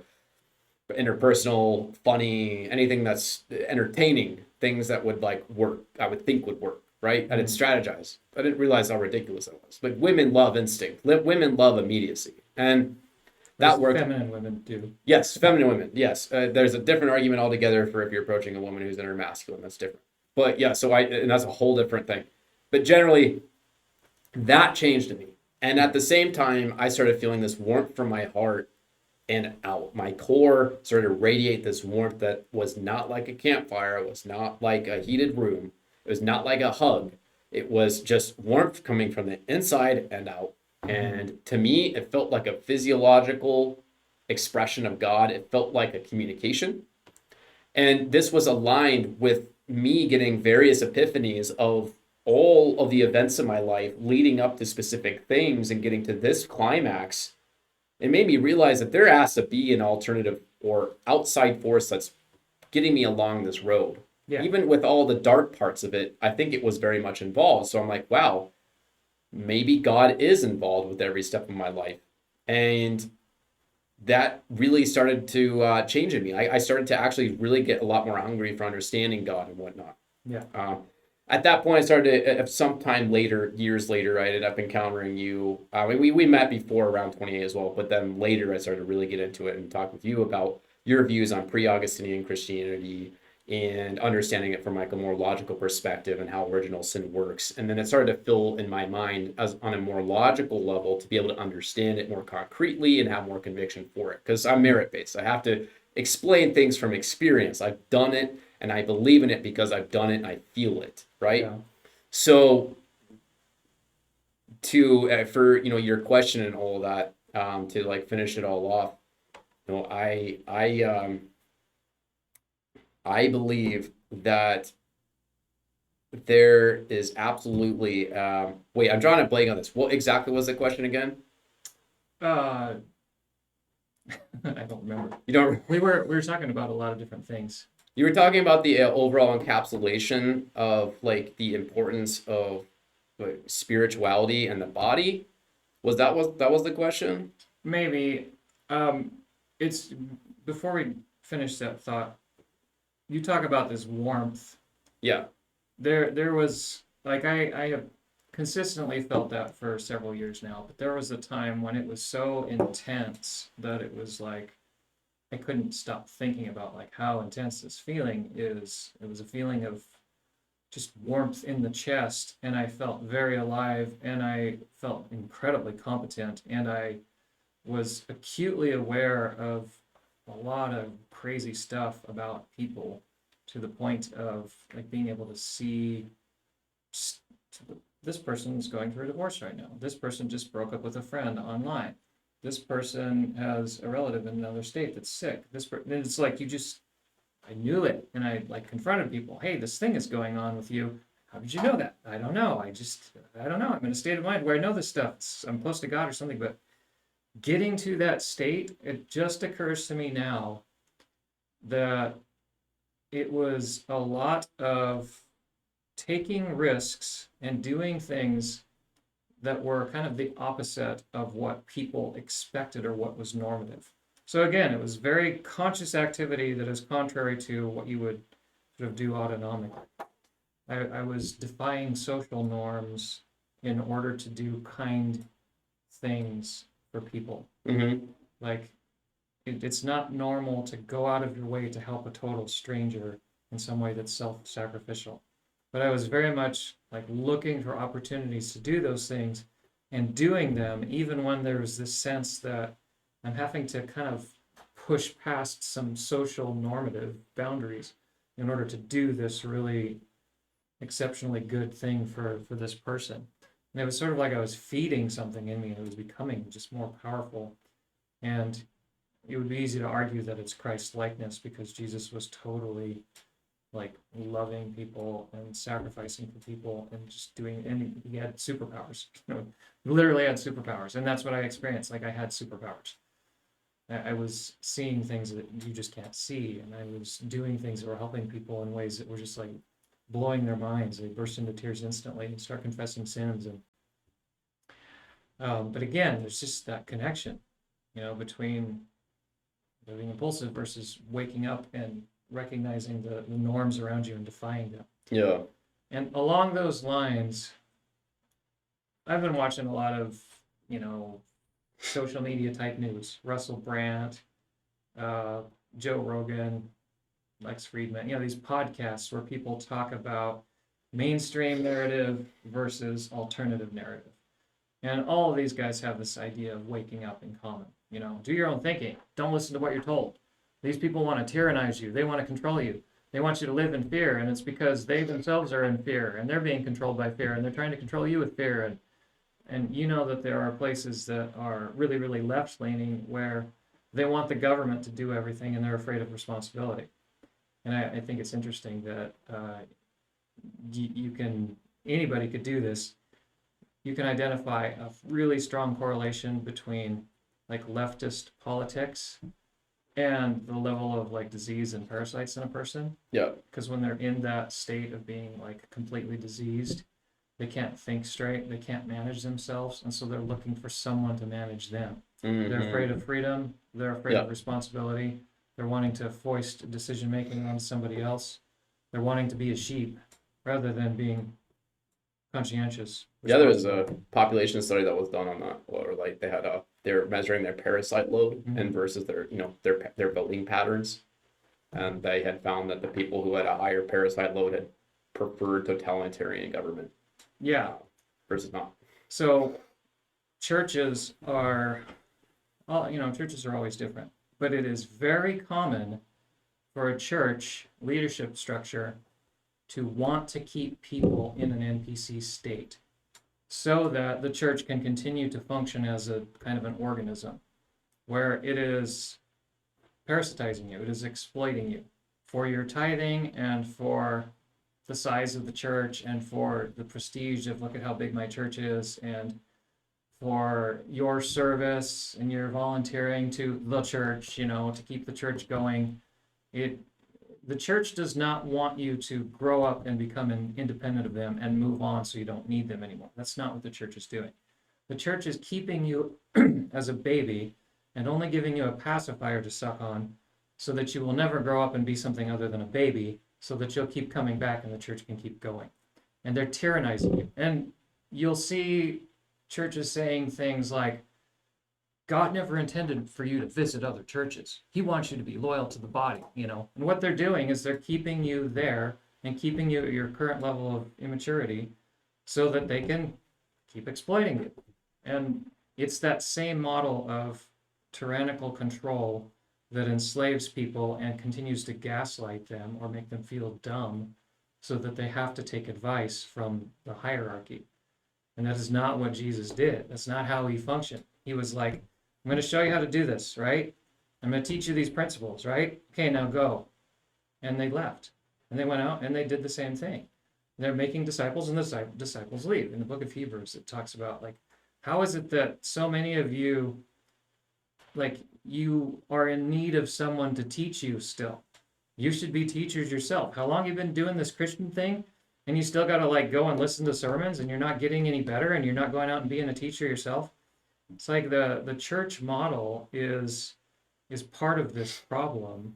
interpersonal, funny, anything that's entertaining, things that would like work, I would think would work, right? I didn't strategize. I didn't realize how ridiculous that was. But women love instinct. Women love immediacy. And that worked. Feminine women do. Yes, feminine women. Yes. There's a different argument altogether for if you're approaching a woman who's intermasculine. That's different. But yeah, and that's a whole different thing. But generally, that changed me. And at the same time, I started feeling this warmth from my heart and out. My core started to radiate this warmth that was not like a campfire. It was not like a heated room. It was not like a hug. It was just warmth coming from the inside and out. And to me, it felt like a physiological expression of God. It felt like a communication. And this was aligned with me getting various epiphanies of all of the events in my life leading up to specific things and getting to this climax. It made me realize that there has to be an alternative or outside force that's getting me along this road. Yeah. Even with all the dark parts of it, I think it was very much involved. So I'm like, wow, maybe God is involved with every step of my life. And that really started to change in me. I started to actually really get a lot more hungry for understanding God and whatnot. Yeah. At that point, I started sometime later, years later, I ended up encountering you. We met before around 28 as well, but then later I started to really get into it and talk with you about your views on pre-Augustinian Christianity and understanding it from like a more logical perspective and how original sin works. And then it started to fill in my mind as on a more logical level to be able to understand it more concretely and have more conviction for it. Because I'm merit-based. I have to explain things from experience. I've done it and I believe in it because I've done it and I feel it, right? Yeah. So for your question and all of that, to like finish it all off, I believe that there is absolutely wait, I'm drawing a blank on this. What exactly was the question again? I don't remember. You don't? We were talking about a lot of different things. You were talking about the overall encapsulation of like the importance of spirituality and the body. Was that the question? Maybe. It's before we finish that thought. You talk about this warmth. Yeah. There was like I have consistently felt that for several years now, but there was a time when it was so intense that it was like I couldn't stop thinking about like how intense this feeling is. It was a feeling of just warmth in the chest, and I felt very alive, and I felt incredibly competent, and I was acutely aware of a lot of crazy stuff about people, to the point of like being able to see this person's going through a divorce right now. This person just broke up with a friend online. This person has a relative in another state that's sick. It's like I knew it, and I like confronted people. Hey, this thing is going on with you. How did you know that? I don't know. I don't know. I'm in a state of mind where I know this stuff. I'm close to God or something. But getting to that state, it just occurs to me now that it was a lot of taking risks and doing things that were kind of the opposite of what people expected or what was normative. So again, it was very conscious activity that is contrary to what you would sort of do autonomically. I was defying social norms in order to do kind things for people. Mm-hmm. Like, it's not normal to go out of your way to help a total stranger in some way that's self-sacrificial. But I was very much like looking for opportunities to do those things and doing them, even when there was this sense that I'm having to kind of push past some social normative boundaries in order to do this really exceptionally good thing for this person. And it was sort of like I was feeding something in me, and it was becoming just more powerful. And it would be easy to argue that it's Christ likeness, because Jesus was totally like loving people and sacrificing for people and just doing, and he had superpowers, literally had superpowers. And that's what I experienced. Like I had superpowers. I was seeing things that you just can't see, and I was doing things that were helping people in ways that were just like blowing their minds. They burst into tears instantly and start confessing sins. And but again, there's just that connection, between living impulsive versus waking up and recognizing the norms around you and defying them. Yeah. And along those lines, I've been watching a lot of, social media type news. Russell Brand, Joe Rogan, Lex Friedman, these podcasts where people talk about mainstream narrative versus alternative narrative. And all of these guys have this idea of waking up in common. Do your own thinking. Don't listen to what you're told. These people want to tyrannize you. They want to control you. They want you to live in fear, and it's because they themselves are in fear, and they're being controlled by fear, and they're trying to control you with fear. And you know that there are places that are really, really left-leaning where they want the government to do everything, and they're afraid of responsibility. And I think it's interesting that anybody could do this. You can identify a really strong correlation between like leftist politics and the level of like disease and parasites in a person. Yeah. Because when they're in that state of being like completely diseased, they can't think straight, they can't manage themselves, and so they're looking for someone to manage them. Mm-hmm. They're afraid of freedom, they're afraid of responsibility, they're wanting to foist decision making on somebody else. They're wanting to be a sheep rather than being conscientious. Yeah, there was a population study that was done on that, or like they were measuring their parasite load and versus their their voting patterns, and they had found that the people who had a higher parasite load had preferred totalitarian government. Yeah. Versus not. So churches are always different, but it is very common for a church leadership structure to want to keep people in an NPC state so that the church can continue to function as a kind of an organism where it is parasitizing you, it is exploiting you for your tithing and for the size of the church and for the prestige of look at how big my church is, and for your service and your volunteering to the church, to keep the church going. The church does not want you to grow up and become independent of them and move on so you don't need them anymore. That's not what the church is doing. The church is keeping you as a baby and only giving you a pacifier to suck on so that you will never grow up and be something other than a baby, so that you'll keep coming back and the church can keep going. and they're tyrannizing you. And you'll see churches saying things like, God never intended for you to visit other churches. He wants you to be loyal to the body, you know. And what they're doing is they're keeping you there and keeping you at your current level of immaturity so that they can keep exploiting you. And it's that same model of tyrannical control that enslaves people and continues to gaslight them or make them feel dumb so that they have to take advice from the hierarchy. And that is not what Jesus did. That's not how he functioned. He was like, I'm going to show you how to do this, right? I'm going to teach you these principles, right? Okay, now go. And they left. And they went out and they did the same thing. They're making disciples and the disciples leave. In the book of Hebrews, it talks about, like, how is it that so many of you, like, you are in need of someone to teach you still? You should be teachers yourself. How long have you been doing this Christian thing? And you still got to, like, go and listen to sermons, and you're not getting any better, and you're not going out and being a teacher yourself? It's like the church model is part of this problem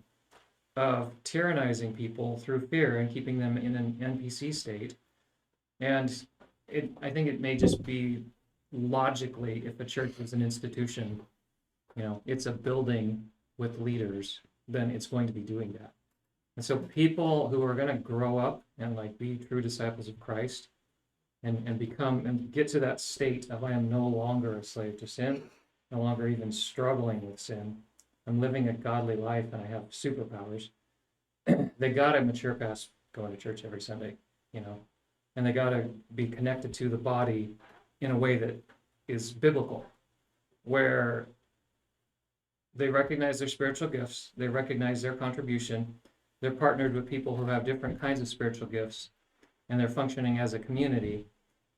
of tyrannizing people through fear and keeping them in an NPC state. And I think it may just be logically, if a church is an institution, you know, it's a building with leaders, then it's going to be doing that. And so people who are going to grow up and, like, be true disciples of Christ and become and get to that state of, I am no longer a slave to sin, no longer even struggling with sin. I'm living a godly life and I have superpowers. They got to mature past going to church every Sunday, you know, and they got to be connected to the body in a way that is biblical, where they recognize their spiritual gifts, they recognize their contribution, they're partnered with people who have different kinds of spiritual gifts, and they're functioning as a community,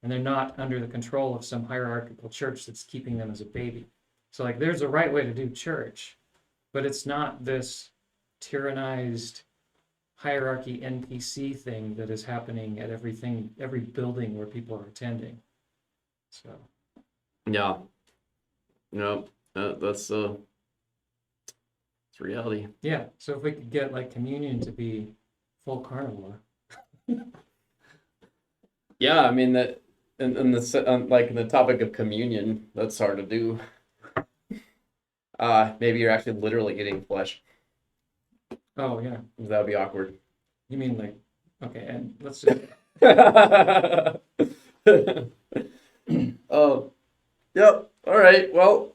and they're not under the control of some hierarchical church that's keeping them as a baby. So, like, there's a right way to do church, but it's not this tyrannized hierarchy NPC thing that is happening at every building where people are attending. So Yeah. No, that's it's reality. yeah, so if we could get, like, communion to be full carnivore. Yeah, I mean that, in the topic of communion, that's hard to do. Maybe you're actually literally eating flesh. Oh yeah, That would be awkward. you mean, like, okay, and let's just, Oh, yep. All right. Well,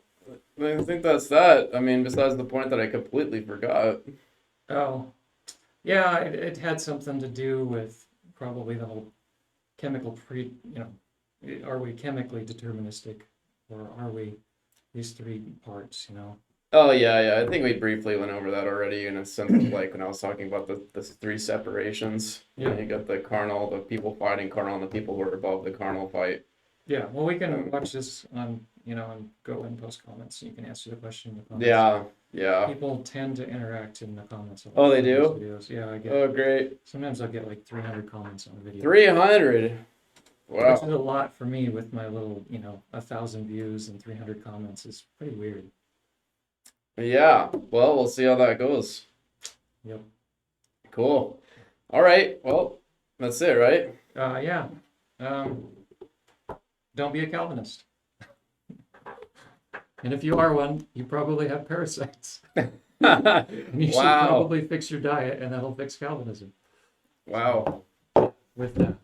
I think that's that. I mean, besides the point that I completely forgot. oh yeah, it had something to do with probably the whole chemical are we chemically deterministic, or are we these three parts, you know? Oh yeah. I think we briefly went over that already in a sense of, like, when I was talking about the three separations. Yeah. You got the carnal, the people fighting carnal, and the people who are above the carnal fight. Yeah, well, we can watch this on, you know, and go and post comments, and you can answer the question in the comments. Yeah. People tend to interact in the comments. A lot Oh, they on these do? videos. Yeah, I get. Oh, great. Sometimes I'll get like 300 comments on a video. 300. Wow. Which is a lot for me with my little, you know, 1,000 views and 300 comments. Is pretty weird. Yeah. Well, we'll see how that goes. Yep. Cool. All right. Well, that's it, right? Yeah. Don't be a Calvinist. And if you are one, you probably have parasites. And you should Wow. probably fix your diet, and that'll fix Calvinism. Wow. With that.